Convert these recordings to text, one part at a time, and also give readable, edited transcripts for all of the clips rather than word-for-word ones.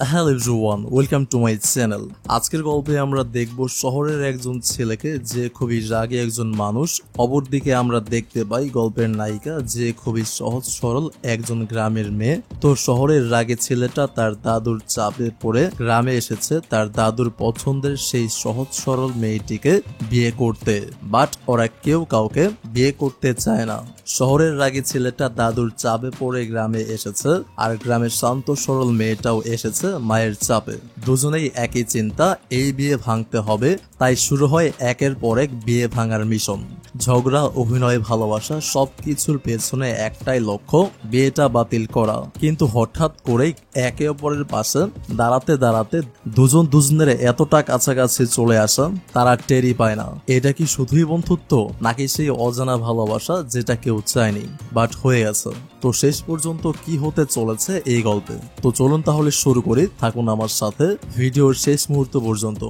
Hello everyone, welcome to my channel. আজকের গল্পে আমরা দেখব শহরের একজন ছেলেকে যে খুবই রাগী একজন মানুষ। অপরদিকে আমরা দেখতে পাই গল্পের নায়িকা যে খুবই সহজ সরল একজন গ্রামের মেয়ে। তো শহরের রাগী ছেলেটা তার দাদুর চাপে পড়ে গ্রামে এসেছে তার দাদুর পছন্দের সেই সহজ সরল মেয়েটিকে বিয়ে করতে, বাট ওরা কেউ কাউকে বিয়ে করতে চায় না। শহরের রাগী ছেলেটা দাদুর চাপে পড়ে গ্রামে এসেছে, আর গ্রামের শান্ত সরল মেয়েটাও এসেছে মায়ের চাপে। দুজনেই একই চিন্তা, এই বিয়ে ভাঙতে হবে। তাই শুরু হয় একের পর এক বিয়ে ভাঙার মিশন। ঝগড়া, অভিনয়, ভালোবাসা সবকিছুর পেছনে একটাই লক্ষ্য, বিয়েটা বাতিল করা। কিন্তু হঠাৎ করেই একে অপরের পাশে দাঁড়াতে দাঁড়াতে দুজন দুজনের এতটা কাছাকাছি চলে আসা তারা টেরই পায় না। এটা কি শুধুই বন্ধুত্ব, নাকি সেই অজানা ভালোবাসা যেটা কেউ চায়নি বাট হয়ে গেছে? তো শেষ পর্যন্ত কি হতে চলেছে এই গল্পে? তো চলুন তাহলে শুরু করি, থাকুন আমার সাথে ভিডিওর শেষ মুহূর্ত পর্যন্ত।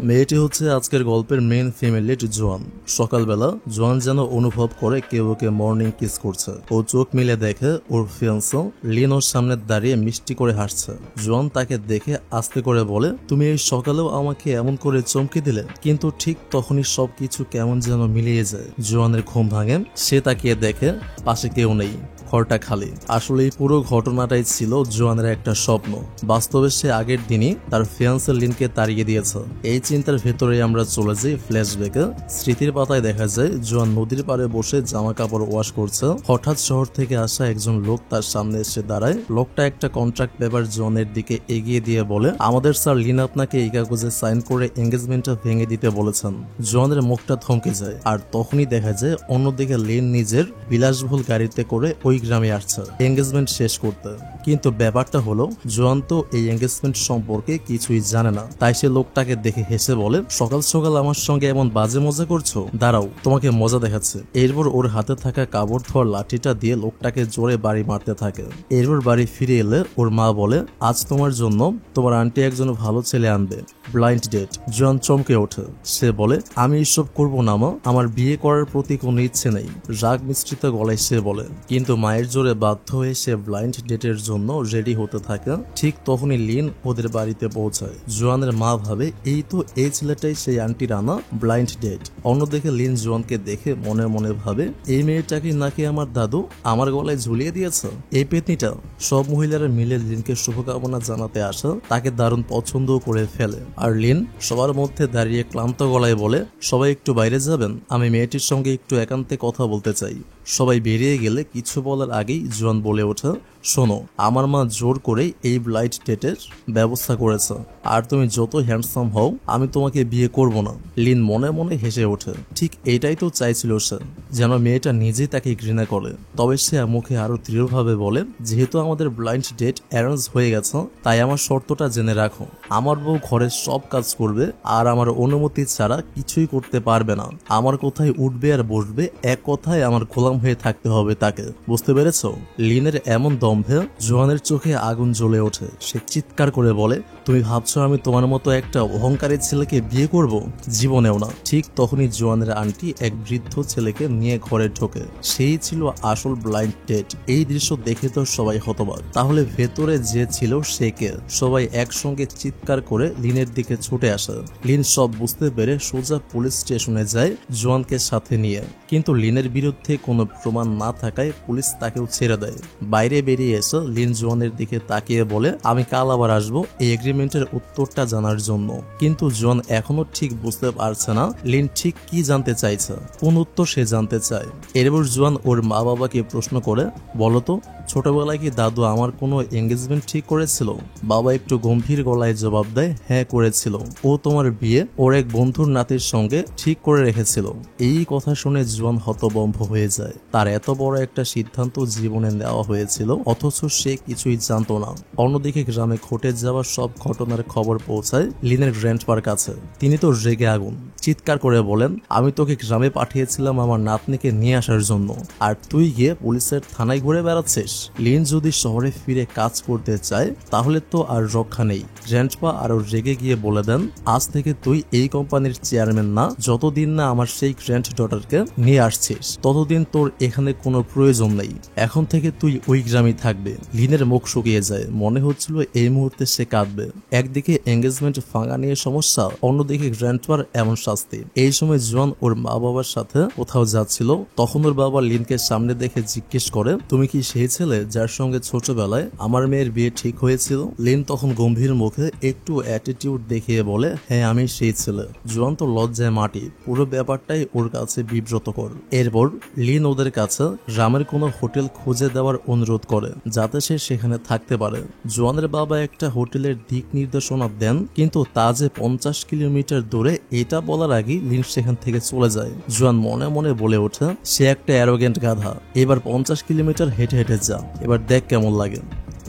মেয়েটি হচ্ছে আজকের গল্পের মেন ফিমেল লিড জোয়ান। সকালবেলা জোয়ান যেন অনুভব করে কেউ ওকে মর্নিং কিস করছে। ও চোখ মিলে দেখে ওর ফিয়ান্সো লিন ওর সামনে দাঁড়িয়ে মিষ্টি করে হাসছে। জোয়ান তাকে দেখে আস্তে করে বলে, তুমি এই সকালেও আমাকে এমন করে চমকে দিলে। কিন্তু ঠিক তখনই সবকিছু কেমন যেন মিলিয়ে যায়। জোয়ানের ঘুম ভাঙে, সে তাকিয়ে দেখে পাশে কেউ নেই, ঘরটা খালি। আসলে এই পুরো ঘটনাটাই ছিল জোয়ানের একটা স্বপ্ন। বাস্তবে সে আগের দিনই তার ফিয়ান্সে লিনকে তাড়িয়ে দিয়েছে। এই চিন্তার ভেতরে আমরা চলে যাই ফ্ল্যাশব্যাকে। স্মৃতির পাতায় দেখা যায় জোয়ান নদীর পাড়ে বসে জামা কাপড় ওয়াশ করছে। হঠাৎ শহর থেকে আসা একজন লোক তার সামনে এসে দাঁড়ায়। লোকটা একটা কন্ট্রাক্ট পেপার জোয়ানের দিকে এগিয়ে দিয়ে বলে, আমাদের স্যার লিন আপনাকে এই কাগজে সাইন করে এঙ্গেজমেন্টটা ভেঙে দিতে বলেছেন। জোয়ানের মুখটা থমকে যায়, আর তখনই দেখা যায় অন্যদিকে লিন নিজের বিলাসবহুল গাড়িতে করে ওই গ্রামে আসছে এঙ্গেজমেন্ট শেষ করতে। কিন্তু ব্যাপারটা হলো জোয়ান তো এই এঙ্গেজমেন্ট সম্পর্কে কিছুই জানে না। তাই সে লোকটাকে দেখে হেসে বলে, সকাল সকাল আমার সঙ্গে এমন বাজে মজা করছো, দাঁড়াও তোমাকে মজা দেখাচ্ছে। এরপর ওর হাতে থাকা কাপড় ধোয়ার লাঠিটা দিয়ে লোকটাকে জোরে বাড়ি মারতে থাকে। এরপর বাড়ি ফিরে এলে ওর মা বলে, আজ তোমার জন্য তোমার আন্টি একজন ভালো ছেলে আনবে, ব্লাইন্ড ডেট। জোয়ান চমকে ওঠে, সে বলে, আমি এসব করবো না মা, আমার বিয়ে করার প্রতি কোনো ইচ্ছে নেই। রাগ মিশ্রিত গলায় সে বলে। কিন্তু মায়ের জোরে বাধ্য হয়ে সে ব্লাইন্ড ডেটের জন্য রেডি হতে থাকে। ঠিক তখনই লিন ওদের বাড়িতে পৌঁছায়। জোয়ানের মা ভাবে, এই তো এই ছেলেটাই সেই আন্টির আনা ব্লাইন্ড ডেট। অন্যদিকে লিন জোয়ানকে দেখে মনে মনে ভাবে, এই মেয়েটাকে নাকি আমার দাদু আমার গলায় ঝুলিয়ে দিয়েছে। এই পেতনিটা। সব মহিলারা মিলে লিনকে শুভকামনা জানাতে আসা, তাকে দারুণ পছন্দ করে ফেলে। আর লিন সবার মধ্যে দাঁড়িয়ে ক্লান্ত গলায় বলে, সবাই একটু বাইরে যাবেন, আমি মেয়েটির সঙ্গে একটু একান্তে কথা বলতে চাই। সবাই বেরিয়ে গেলে কিছু বলার আগেই জোয়ান বলে ওঠে, শোনো, আমার মা জোর করে এই ব্লাইন্ড ডেটের ব্যবস্থা করেছে, আর তুমি যত হ্যান্ডসাম হও আমি তোমাকে বিয়ে করব না। লিন মনে মনে হেসে ওঠে। ঠিক এটাই তো চাইছিল সে, যেন মেয়েটা নিজেই তাকে ঘৃণা করে। তবে সে মুখে আরো দৃঢ়ভাবে বলে, যেহেতু আমাদের ব্লাইন্ড ডেট অ্যারেঞ্জ হয়ে গেছে, তাই আমার শর্তটা জেনে রাখো, আমার বউ ঘরের সব কাজ করবে, আর আমার অনুমতি ছাড়া কিছুই করতে পারবে না। আমার কোথায় উঠবে আর বসবে, এক কথায় আমার গোলাম হয়ে থাকতে হবে তাকে, বুঝতে পেরেছ? লিনের এমন দম্ভে জোয়ানের চোখে আগুন জ্বলে ওঠে। সে চিৎকার করে বলে, তুমি ভাবছো আমি তোমার মতো একটা অহংকারী ছেলেকে বিয়ে করব? জীবনেও না। ঠিক তখনই জোয়ানের আন্টি এক বৃদ্ধ ছেলেকে নিয়ে ঘরে ঢোকে। সেই ছিল আসল ব্লাইন্ড ডেট। এই দৃশ্য দেখে তো সবাই হতবাক। তাহলে ভেতরে যে ছিল সে কে? সবাই একসঙ্গে চিৎকার করে লিনের দিকে ছুটে আসে। লিন সব বুঝতে পেরে সোজা পুলিশ স্টেশনে যায় জোয়ানকে সাথে নিয়ে। কিন্তু লিনের বিরুদ্ধে কোনো প্রমাণ না থাকায় পুলিশ তাকেও ছেড়ে দেয়। বাইরে বেরিয়ে এসে লিন জোয়ানের দিকে তাকিয়ে বলে, আমি কাল আবার আসবো এই এগ্রিমেন্টের উত্তরটা জানার জন্য। কিন্তু জোয়ান এখনো ঠিক বুঝতে পারছে না লিন ঠিক কি জানতে চাইছে, কোন উত্তর সে জানতে চায়। এরপর জোয়ান ওর মা বাবাকে প্রশ্ন করে, বলতো ছোটবেলায় কি দাদু আমার কোনো এঙ্গেজমেন্ট ঠিক করেছিল? বাবা একটু গম্ভীর গলায় জবাব দেয়, হ্যাঁ করেছিল। ও তোমার বিয়ে ওর এক বন্ধুর নাতির সঙ্গে ঠিক করে রেখেছিল। এই কথা শুনে জোয়ান হতভম্ব হয়ে যায়। তার এত বড় একটা সিদ্ধান্ত জীবনে নেওয়া হয়েছিল, অথচ সে কিছুই জানতো না। অন্যদিকে গ্রামে ঘটে যাওয়া সব ঘটনার খবর পৌঁছায় লিনের গ্র্যান্ডপার কাছে। তিনি তো রেগে আগুন, চিৎকার করে বলেন, আমি তোকে গ্রামে পাঠিয়েছিলাম আমার নাতনিকে নিয়ে আসার জন্য, আর তুই গিয়ে পুলিশের থানায় ঘুরে বেড়াচ্ছিস। লিন যদি শহরে ফিরে কাজ করতে চায় তাহলে তো আর রক্ষা নেই। গ্র্যান্ডপা আরো রেগে গিয়ে বলে দেন, আজ থেকে তুই এই কোম্পানির চেয়ারম্যান না, যতদিন না আমার সেই গ্র্যান্ড ডটারকে নিয়ে আসছিস ততদিন তোর এখানে কোনো প্রয়োজন নেই। এখন থেকে তুই ওই গ্রামেই থাকবে। লিনের মুখ শুকিয়ে যায়, মনে হচ্ছিল এই মুহূর্তে সে কাঁদবে। একদিকে এঙ্গেজমেন্ট ফাঁকা নিয়ে সমস্যা, অন্যদিকে গ্র্যান্ডপার এমন শাস্তি। এই সময় জোয়ান ওর মা বাবার সাথে কোথাও যাচ্ছিল, তখন ওর বাবা লিনকে সামনে দেখে জিজ্ঞেস করে, তুমি কি সেই ছেলে যার সঙ্গে ছোটবেলায় আমার মেয়ের বিয়ে ঠিক হয়েছিল? লিন তখন গম্ভীর মুখে একটু অ্যাটিটিউড দেখিয়ে বলে, হ্যাঁ আমি সেই ছেলে। জোয়ান তো লজ্জায় মাটি, পুরো ব্যাপারটাই ওর কাছে বিব্রতকর। এরপর লিন ওদের কাছে গ্রামের কোনো হোটেল খুঁজে দেওয়ার অনুরোধ করে যাতে সে সেখানে থাকতে পারে। জোয়ানের বাবা একটা হোটেলের দিক নির্দেশনা দেন, কিন্তু তা যে 50 কিলোমিটার দূরে এটা বলার আগেই লিন সেখান থেকে চলে যায়। জোয়ান মনে মনে বলে ওঠে, সে একটা অ্যারোগেন্ট গাধা। এবার 50 কিলোমিটার হেঁটে হেঁটে যা, এবার দেখ কেমন লাগে।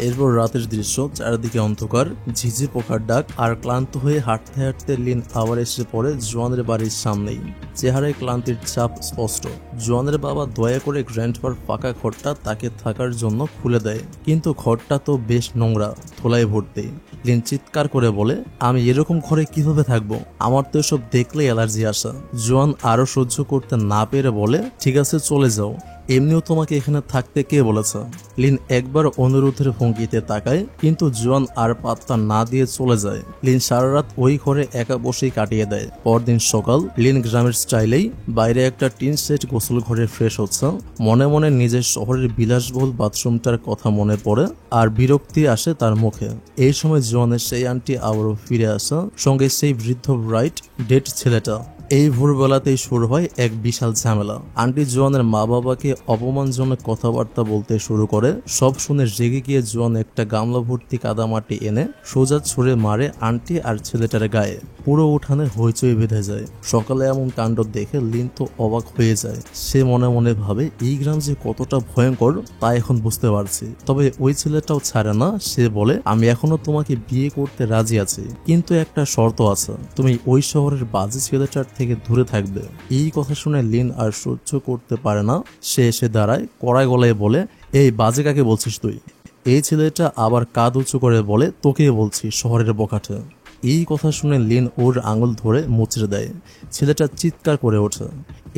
এরপর রাতের দৃশ্য, চারিদিকে অন্ধকার, ঝিঝি পোকার ডাক, আর ক্লান্ত হয়ে হাঁটতে হাঁটতে লিন আবার এসে পড়ে জোয়ানের বাড়ির সামনেই। চেহারায় ক্লান্তির ছাপ স্পষ্ট। জোয়ানের বাবা দয়া করে গ্র্যান্ডপার ফাঁকা ঘরটা তাকে থাকার জন্য খুলে দেয়, কিন্তু ঘরটা তো বেশ নোংরা, ধুলায় ভর্তি। লিন চিৎকার করে বলে, আমি এরকম ঘরে কিভাবে থাকবো? আমার তো এসব দেখলে অ্যালার্জি আসা। জোয়ান আরো সহ্য করতে না পেরে বলে, ঠিক আছে চলে যাও, এমনিও তোমাকে এখানে থাকতে কে বলেছে? লিন একবার অনুরোধের ভঙ্গিতে তাকায়, কিন্তু জোয়ান আর পাত্তা না দিয়ে চলে যায়। লিন সারা রাত ওই ঘরে একা বসেই কাটিয়ে দেয়। পরদিন সকাল, লিন গ্রামের স্টাইলেই বাইরে একটা টিন সেট গোসল ঘরে ফ্রেশ হচ্ছে। মনে মনে নিজের শহরের বিলাসবহুল বাথরুমটার কথা মনে পড়ে আর বিরক্তি আসে তার মুখে। এই সময় জোয়ানের সেই আন্টি আবারও ফিরে আসে, সঙ্গে সেই বৃদ্ধ ব্রাইট ডেট ছেলেটা। এই ভোরবেলাতেই শুরু হয় এক বিশাল ঝামেলা। আন্টি জোয়ানের মা বাবাকে অপমানজনক কথাবার্তা বলতে শুরু করে। সব শুনে রেগে গিয়ে জোয়ান একটা গামলা ভর্তি কাদামাটি এনে সোজা ছুঁড়ে মারে আন্টি আর ছেলেটার গায়ে। পুরো উঠানে হইচই বেঁধে যায়। সকালে এমন কাণ্ড দেখে লিন তো অবাক হয়ে যায়। সে মনে মনে ভাবে, এই গ্রাম যে কতটা ভয়ঙ্কর তা এখন বুঝতে পারছি। তবে ওই ছেলেটাও ছাড়ে না। সে বলে, আমি এখনো তোমাকে বিয়ে করতে রাজি আছি, কিন্তু একটা শর্ত আছে, তুমি ওই শহরের বাজে ছেলেটার থেকে দূরে থাকবে। এই কথা শুনে লিন আর সহ্য করতে পারে না। সে এসে দাঁড়ায়, কড়া গলায় বলে, এই বাজে কাকে বলছিস তুই? এই ছেলেটা আবার কাঁধ উঁচু করে বলে, তোকে বলছি, শহরের বখাটে। এই কথা শুনে লিন ওর আঙুল ধরে মুচড়ে দেয়। ছেলেটা চিৎকার করে ওঠে।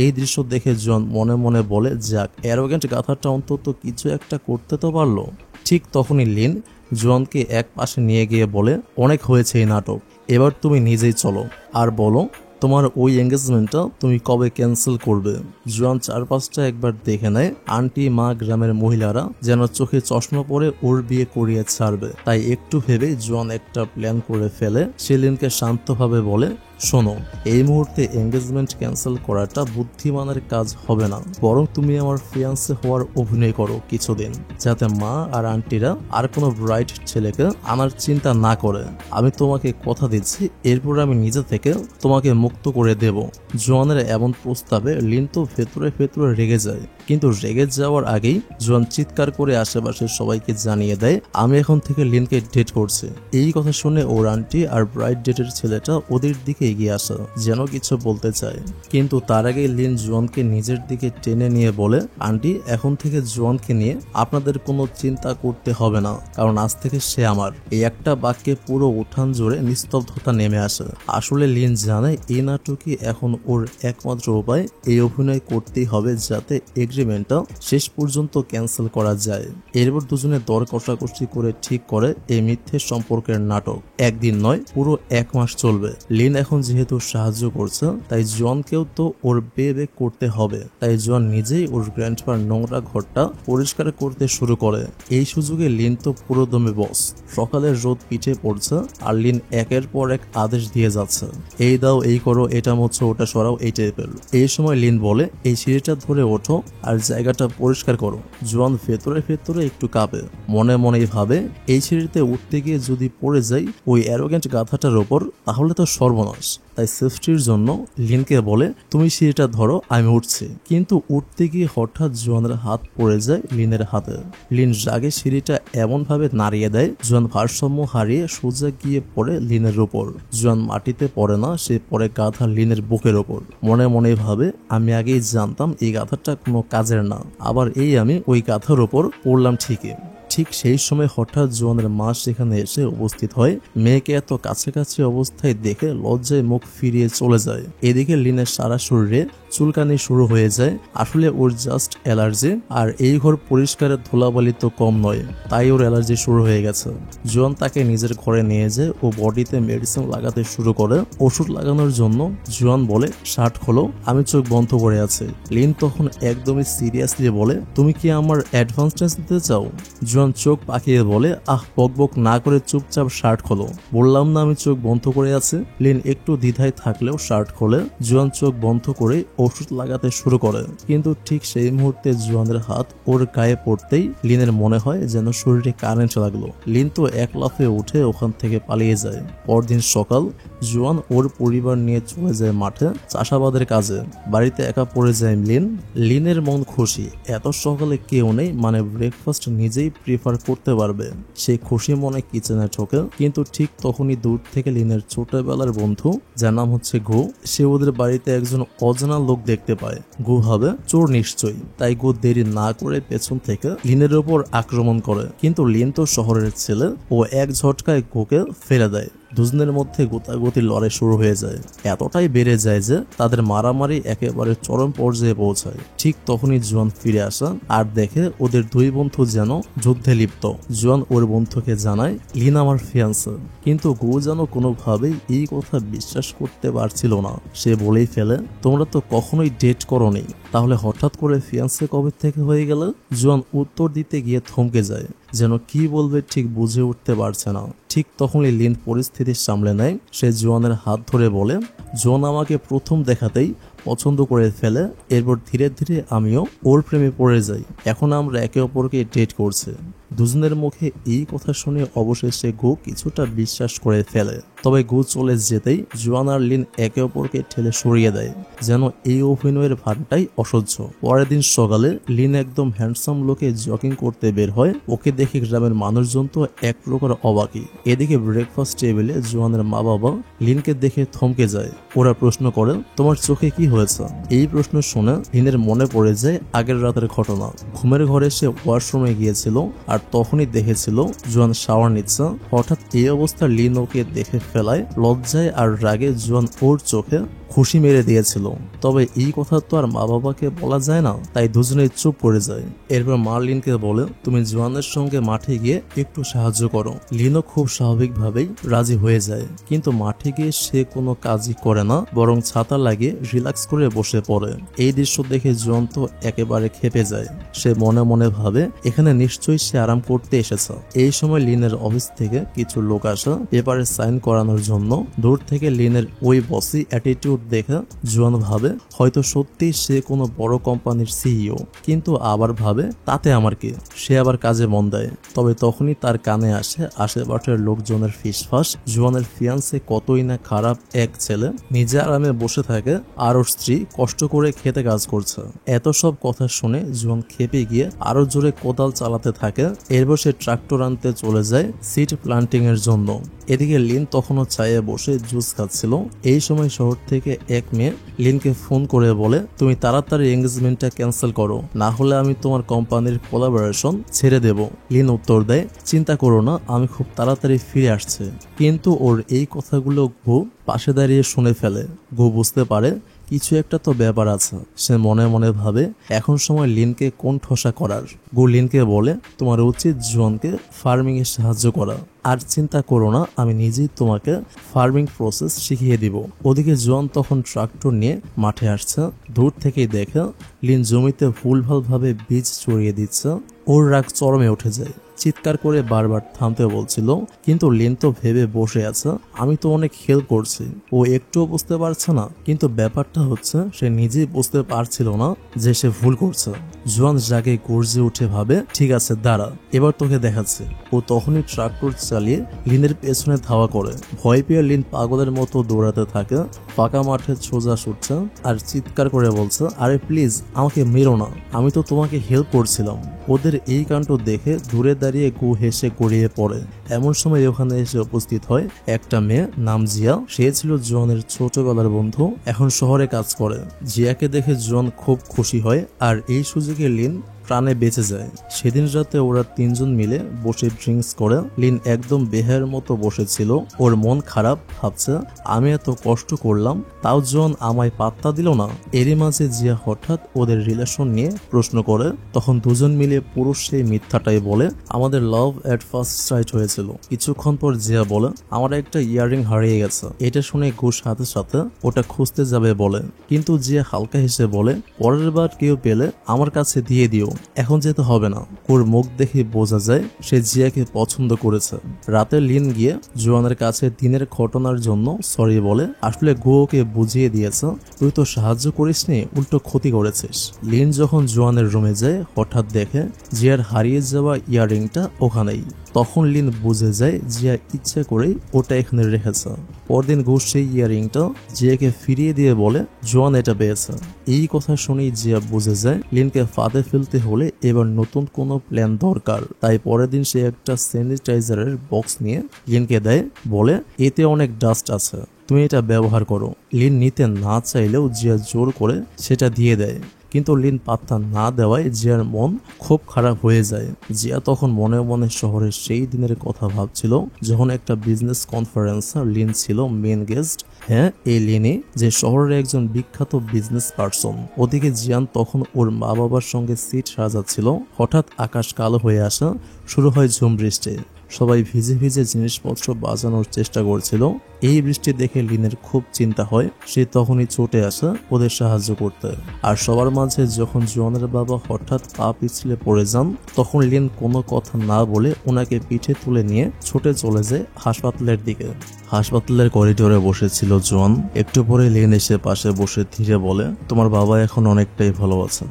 এই দৃশ্য দেখে জন মনে মনে বলে, যাক, অ্যারোগেন্ট গাধাটা অন্তত কিছু একটা করতে তো পারলো। ঠিক তখনই লিন জোয়ানকে এক পাশে নিয়ে গিয়ে বলে, অনেক হয়েছে এই নাটক, এবার তুমি নিজেই চলো আর বলো তোমার ওই এঙ্গেজমেন্টটা তুমি কবে ক্যান্সেল করবে। জোয়ান চারপাশটা একবার দেখে নেয়। আন্টি, মা, গ্রামের মহিলারা যেন চোখে চশমা পরে ওর বিয়ে করিয়ে ছাড়বে। তাই একটু ভেবে জোয়ান একটা প্ল্যান করে ফেলে। সে লিনকে শান্তভাবে বলে, শোনো, এই মুহূর্তে এঙ্গেজমেন্ট ক্যান্সেল করাটা বুদ্ধিমানের কাজ হবে না, বরং তুমি আমার ফিয়ান্সে হওয়ার অভিনয় করো কিছুদিন, যাতে মা আর আন্টিরা আর কোনো ব্রাইট ছেলেকে আনার চিন্তা না করে। আমি তোমাকে কথা দিচ্ছি, এরপর আমি নিজে থেকে তোমাকে মুক্ত করে দেব। জোয়ানের এমন প্রস্তাবে লিন তো ভেতরে ভেতরে রেগে যায়, কিন্তু রেগে যাওয়ার আগেই জোয়ান চিৎকার করে আশেপাশের সবাইকে জানিয়ে দেয়, আমি এখন থেকে লিনকে ডেট করছি। এই কথা শুনে ওর আন্টি আর ব্রাইট ডেটের ছেলেটা ওদের দিকে এগিয়ে আসে, যেন কিছু বলতে চায়, কিন্তু তার আগে লিন জোয়ানকে নিজের দিকে টেনে নিয়ে বলে, আন্টি, এখন থেকে জোয়ানকে নিয়ে আপনাদের কোনো চিন্তা করতে হবে না, কারণ আজ থেকে সে আমার। এই একটা বাক্যে পুরো উঠান জুড়ে নিস্তব্ধতা নেমে আসে। আসলে লিন জানে এই নাটকই এখন ওর একমাত্র উপায়। এই অভিনয় করতেই হবে যাতে এগ্রিমেন্টটা শেষ পর্যন্ত ক্যান্সেল করা যায়। এরপর দুজনে দর কষাকষি করে ঠিক করে এই মিথ্যে সম্পর্কের নাটক একদিন নয়, পুরো 1 মাস চলবে। লিন এখন যেহেতু সাহায্য করছে, তাই জোয়ানকেও তো ওর বে করতে হবে। তাই জোয়ান নিজেই ওর গ্র্যান্ডপার নোংরা ঘরটা পরিষ্কার করতে শুরু করে। এই সুযোগে লিন তো পুরো দমে বস। সকালের রোদ পিঠে পড়ছে আর লিন একের পর এক আদেশ দিয়ে যাচ্ছে, এই দাও, এই করো, এটা মুছো, ওটা সরাও, এই টাইপের। এই সময় লিন বলে, এই সিঁড়িটা ধরে ওঠো আর জায়গাটা পরিষ্কার করো। জোয়ান ভেতরে ভেতরে একটু কাঁপে, মনে মনেই ভাবে, এই সিঁড়িতে উঠতে গিয়ে যদি পড়ে যাই ওই অ্যারোগেন্ট গাধাটার ওপর, তাহলে তো সর্বনাশ। শেষ। তাই সেফটির জন্য লিনকে বলে তুমি সিঁড়িটা ধরো, আমি উঠছি। কিন্তু উঠতে গিয়ে হঠাৎ জোয়ানের হাত পড়ে যায় লিনের হাতে। লিন রাগে সিঁড়িটা এমন ভাবে নাড়িয়ে দেয় জোয়ান ভারসাম্য হারিয়ে সোজা গিয়ে পড়ে লিনের উপর। জোয়ান মাটিতে পড়ে না, সে পড়ে গাধা লিনের বুকের ওপর। মনে মনে ভাবে আমি আগেই জানতাম এই গাধাটা কোনো কাজের না, আবার আমি ওই গাধার ওপর পড়লাম ঠিকই। ঠিক সেই সময় হঠাৎ জোয়ানের মা সেখানে এসে উপস্থিত হয়। মেয়েকে এত কাছাকাছি অবস্থায় দেখে লজ্জায় মুখ ফিরিয়ে চলে যায়। এদিকে লিনের সারা শরীরে চুলকানি শুরু হয়ে যায়। আসলে ওর জাস্ট অ্যালার্জি, আর এই ঘর পরিষ্কারের ধুলাবালি তো কম নয়, তাই ওর অ্যালার্জি শুরু হয়ে গেছে। জোয়ান তাকে নিজের ঘরে নিয়ে যায় ও বডিতে মেডিসিন লাগাতে শুরু করে। ওষুধ লাগানোর জন্য জোয়ান বলে শার্ট খোলো, আমি চোখ বন্ধ করে আছি। লিন তখন একদমই সিরিয়াসলি বলে তুমি কি আমার অ্যাডভান্স টেন্স দিতে চাও? জোয়ান চোখ পাকিয়ে বলে বকবক না করে চুপচাপ শার্ট খোলো, বললাম না আমি চোখ বন্ধ করে আছি। লিন একটু দ্বিধায় থাকলেও শার্ট খোলে। জোয়ান চোখ বন্ধ করে ওষুধ লাগাতে শুরু করে, কিন্তু ঠিক সেই মুহূর্তে জোয়ানের হাত ওর গায়ে পড়তেই লিনের মনে হয় যেন শরীরে কারেন্ট লাগলো। লিন তো এক লাফে উঠে ওখান থেকে পালিয়ে যায়। পরদিন সকাল, জোয়ান ওর পরিবার নিয়ে চলে যায় মাঠে চাষাবাদের কাজে। বাড়িতে একা পড়ে যায় লিন। লিনের মন খুশি, এত সকালে কেউ নেই, মানে ব্রেকফাস্ট নিজেই প্রিফার করতে পারবে। সে খুশি মনে কিচেনে ঢোকে, কিন্তু ঠিক তখনই দূর থেকে লিনের ছোটবেলার বন্ধু, যার নাম হচ্ছে গু, সে ওদের বাড়িতে একজন অজানা লোক দেখতে পায়। গু হবে চোর নিশ্চয়ই, তাই গু দেরি না করে পেছন থেকে লিনের উপর আক্রমণ করে। কিন্তু লিন তো শহরের ছেলে, ও এক ঝটকায় গুকে ফেলে দেয়। দুজনের মধ্যে গোতাগুতি লড়াই শুরু হয়ে যায়। এতটাই বেড়ে যায় যে তাদের মারামারি একেবারে চরম পর্যায়ে পৌঁছায়। ঠিক তখনই জোয়ান ফিরে আসা আর দেখে ওদের দুই বন্ধু যেন যুদ্ধে লিপ্ত। জোয়ান ওর বন্ধুকে জানায় লিন আমার ফিয়ান্সে, কিন্তু গু যেন কোনোভাবেই এই কথা বিশ্বাস করতে পারছিল না। সে বলেই ফেলে তোমরা তো কখনোই ডেট করোনি, তাহলে হঠাৎ করে ফিয়ান্সে কবে থেকে হয়ে গেল? জোয়ান উত্তর দিতে গিয়ে থমকে যায়, যেন কি বলবে ঠিক বুঝে উঠতে পারছে না। ঠিক তখনই লিন পরিস্থিতি সামলে নেয়। সে জোয়ানের হাত ধরে বলে জোয়ান আমাকে প্রথম দেখাতেই পছন্দ করে ফেলে, এরপর ধীরে ধীরে আমিও ওর প্রেমে পড়ে যাই। এখন আমরা একে অপরকে ডেট করছে। দুজনের মুখে এই কথা শুনে অবশেষে গু কিছুটা বিশ্বাস করে ফেলে। তবে গু চলে যেতেই জোয়ান আর লিন একে অপরকে ঠেলে সরিয়ে দেয়, যেন এই অভিনয়ের ভারটাই অসহ্য। পরের দিন সকালে লিন একদম হ্যান্ডসাম লোকে জগিং করতে বের হয়। ওকে দেখে গ্রামের মানুষজন তো এক প্রকার অবাকি। এদিকে ব্রেকফাস্ট টেবিলে জোয়ানের মা বাবা লিনকে দেখে থমকে যায়। ওরা প্রশ্ন করে তোমার চোখে কি হয়েছে? এই প্রশ্ন শুনে লিনের মনে পড়ে যায় আগের রাতের ঘটনা। ঘুমের ঘরে সে ওয়াশরুমে গিয়েছিল আর তখনই দেখেছিল জোয়ান শাওয়ার নিচ্ছে। হঠাৎ এই অবস্থা লিন ওকে দেখে ফেলায়। লজ্জায় আর রাগে জোয়ান ওর চোখে খুশি মেরে দিয়েছিল। তবে এই কথা তো আর মা বাবাকে বলা যায় না, তাই দুজনেই চুপ করে যায়। এরপর মা লিনকে বলে তুমি জোয়ানের সঙ্গে মাঠে গিয়ে একটু সাহায্য করো। লিনও খুব স্বাভাবিকভাবেই রাজি হয়ে যায়, কিন্তু মাঠে গিয়ে সে কোনো কাজই করে না, বরং ছাতা লাগিয়ে রিল্যাক্স করে বসে পড়ে। এই দৃশ্য দেখে জোয়ান তো একেবারে খেপে যায়। সে মনে মনে ভাবে এখানে নিশ্চয়ই সে আরাম করতে এসেছে। এই সময় লিনের অফিস থেকে কিছু লোক আসে পেপারে সাইন করানোর জন্য। দূর থেকে লিনের ওই বসি অ্যাটিটিউড দেখে জোয়ান ভাবে হয়তো সত্যি সে কোনো বড় কোম্পানির সিইও, কিন্তু আবার ভাবে তাতে আমার কি, সে আবার কাজে মন দেয়। তবে তখনই তার কানে আসে আশেপাশের লোকজনের ফিসফাস, জোয়ানের ফিয়ান্সে কতই না খারাপ এক ছেলে নিজে আরামে বসে থাকে আর ওর স্ত্রী কষ্ট করে খেতে কাজ করছে। এত সব কথা শুনে জোয়ান খেপে গিয়ে আরো জোরে কোদাল চালাতে থাকে। এরপর সে ট্রাক্টর আনতে চলে যায় সিড প্লান্টিং এর জন্য। এদিকে লিন তখনও চায়ে বসে জুস খাচ্ছিল। এই সময় শহর থেকে এক মেয়ে লিনকে ফোন করে বলে তুমি তাড়াতাড়ি এঙ্গেজমেন্টটা ক্যান্সেল করো, না হলে আমি তোমার কোম্পানির কোলাবোরেশন ছেড়ে দেব। লিন উত্তর দেয় চিন্তা করো না, আমি খুব তাড়াতাড়ি ফিরে আসছে। কিন্তু ওর এই কথাগুলো গু পাশে দাঁড়িয়ে শুনে ফেলে। গু বুঝতে পারে কিছু একটা তো ব্যাপার আছে। সে মনে মনে ভাবে এখন সময় লিনকে কোন ঠসা করার। গু লিনকে বলে তোমার উচিত জোয়ানকে ফার্মিং এ সাহায্য করা, আর চিন্তা করো না, আমি নিজেই তোমাকে ফার্মিং প্রসেস শিখিয়ে দিব। ওদিকে জোয়ান তখন ট্রাক্টর নিয়ে মাঠে আসছে। দূর থেকেই দেখে লিন জমিতে ভুলভাল ভাবে বীজ ছড়িয়ে দিচ্ছে। ওর রাগ চরমে উঠে যায়। চিৎকার করে বারবার থামতে বলছিল, কিন্তু লিন তো ভেবে বসে আছে আমি তো অনেক হেল্প করছি। ও একটুও বুঝতে পারছে না, কিন্তু ব্যাপারটা হচ্ছে সে নিজেই বুঝতে পারছিল না যে সে ভুল করছে। জোয়ান জাগে গর্জে উঠে ভাবে, ঠিক আছে দাঁড়া, এবার তোকে দেখাচ্ছে। ও তখনই ট্রাক্টর চালিয়ে লিনের পেছনে ধাওয়া করে। ভয় পেয়ে লিন পাগলের মতো দৌড়াতে থাকে, ফাঁকা মাঠে সোজা ছুটছে আর চিৎকার করে বলছে, আরে প্লিজ আমাকে মেরো না, আমি তো তোমাকে হেল্প করছিলাম। ওদের এই কাণ্ড দেখে দূরে দাঁড়িয়ে গু হেসে গড়িয়ে পড়ে। এমন সময় ওখানে এসে উপস্থিত হয় একটা মেয়ে, নাম জিয়া। সে ছিল জোয়ানের ছোটবেলার বন্ধু, এখন শহরে কাজ করে। জিয়াকে দেখে জোয়ান খুব খুশি হয় আর এই সুযোগে লিন প্রাণে বেঁচে যায়। সেদিন রাতে ওরা তিনজন মিলে বসে ড্রিঙ্কস করে। লিন একদম বেহায়ের মতো বসেছিল, ওর মন খারাপ, ভাবছে আমি এত কষ্ট করলাম তাও জোয়ান আমায় পাত্তা দিল না। এরই মাঝে জিয়া হঠাৎ ওদের রিলেশন নিয়ে প্রশ্ন করে, তখন দুজন মিলে পুরো সেই মিথ্যাটাই বলে, আমাদের লাভ এট ফার্স্ট সাইট হয়েছিল। কিছুক্ষণ পর জিয়া বলে, আমার একটা ইয়াররিং হারিয়ে গেছে। এটা শুনে ঘুষ সাথে সাথে ওটা খুঁজতে যাবে বলে, কিন্তু জিয়া হালকা হেসে বলে, পরের বার কেউ পেলে আমার কাছে দিয়ে দিও, এখন যেতে হবে না। ওর মুখ দেখে বোঝা যায় সে জিয়াকে পছন্দ করেছে। রাতে লিন গিয়ে জোয়ানের কাছে দিনের ঘটনার জন্য সরি বলে, আসলে গুয়োকে বুঝিয়ে দিয়েছে তুই তো সাহায্য করিসনি, উল্টো ক্ষতি করেছিস। লিন যখন জোয়ানের রুমে যায় হঠাৎ দেখে জিয়ার হারিয়ে যাওয়া ইয়াররিংটা ওখানেই। তখন লিন বুঝে যায় জিয়া ইচ্ছে করেই ওটা এখানে রেখেছে। পরদিন ঘুষ সেই ইয়াররিংটা জিয়াকে ফিরিয়ে দিয়ে বলে, জোয়ান এটা পেয়েছে। এই কথা শুনেই জিয়া বুঝে যায় লিনকে ফাঁদে ফেলতে হলে এবার নতুন কোনো প্ল্যান দরকার। তাই পরের দিন সে একটা স্যানিটাইজারের বক্স নিয়ে লিনকে দেয়, বলে এতে অনেক ডাস্ট আছে, তুমি এটা ব্যবহার করো। লিন নিতে না চাইলেও জিয়া জোর করে সেটা দিয়ে দেয়, কিন্তু লিন পাত্তা না দেওয়ায় জিয়ার মন খুব খারাপ হয়ে যায়। জিয়া তখন মনে মনে শহরের সেই দিনের কথা ভাবছিল যখন একটা বিজনেস কনফারেন্সে লিন ছিল মেন গেস্ট। হ্যাঁ, এই লিনই যে শহরের একজন বিখ্যাত বিজনেস পার্সন। ওদিকে জিয়ান তখন ওর মা বাবার সঙ্গে সিট সাজাচ্ছিল। হঠাৎ আকাশ কালো হয়ে আসা শুরু হয় ঝুম বৃষ্টি। সবাই ভিজে ভিজে জিনিসপত্র বাজানোর চেষ্টা করছিল। এই বৃষ্টি দেখে লিনের খুব চিন্তা হয়। সে তখনই ছুটে আসে ওদের সাহায্য করতে। আর সবার মাঝে যখন জোয়ানের বাবা হঠাৎ পা পিছলে পড়ে যান, তখন লিন কোনো কথা না বলে ওনাকে পিঠে তুলে নিয়ে ছুটে চলে যায় হাসপাতালের দিকে। হাসপাতালের করিডোরে বসেছিল জোয়ান। একটু পরে লিন এসে পাশে বসে ধীরে বলে, তোমার বাবা এখন অনেকটাই ভালো আছেন।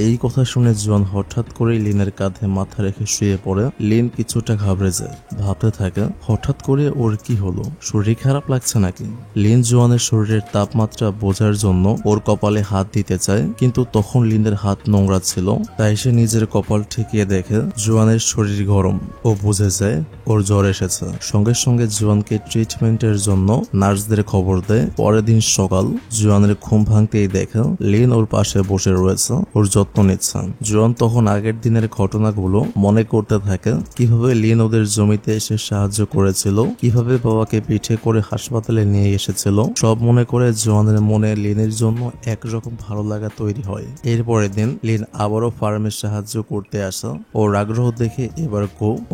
এই কথা শুনে জোয়ান হঠাৎ করেই লিনের কাঁধে মাথা রেখে শুয়ে পড়ে। লিন কিছুটা ঘাবড়ে যায়, ভাবতে থাকে হঠাৎ করে ওর কি হলো, শরীর খারাপ লাগছে নাকি। লিন জোয়ানের শরীরের তাপমাত্রা বোঝার জন্য ওর কপালে হাত দিতে চায়, কিন্তু তখন লিনের হাত নোংরা ছিল। তাই সে নিজের কপাল ঠেকিয়ে দেখে জোয়ানের শরীর গরম। ও বুঝে যায় ওর জ্বর এসেছে। সঙ্গে সঙ্গে জোয়ানকে ট্রিটমেন্টের জন্য নার্সদের খবর দেয়। পরের দিন সকাল জোয়ানের ঘুম ভাঙতেই দেখে লিন ওর পাশে বসে রয়েছে, ওর যত্ন নিচ্ছে। জোয়ান তখন আগের দিনের ঘটনাগুলো মনে করতে থাকে, কিভাবে লিন ওদের জমিতে এসে সাহায্য করেছিল, কিভাবে বাবাকে পিঠে করে হাসপাতালে নিয়ে এসেছিল। সব মনে করে জোয়ানের মনে লিনের জন্য একরকম ভালো লাগা তৈরি হয়। এরপরের দিন লিন আবারও ফার্মে সাহায্য করতে আসা। ওর আগ্রহ দেখে এবার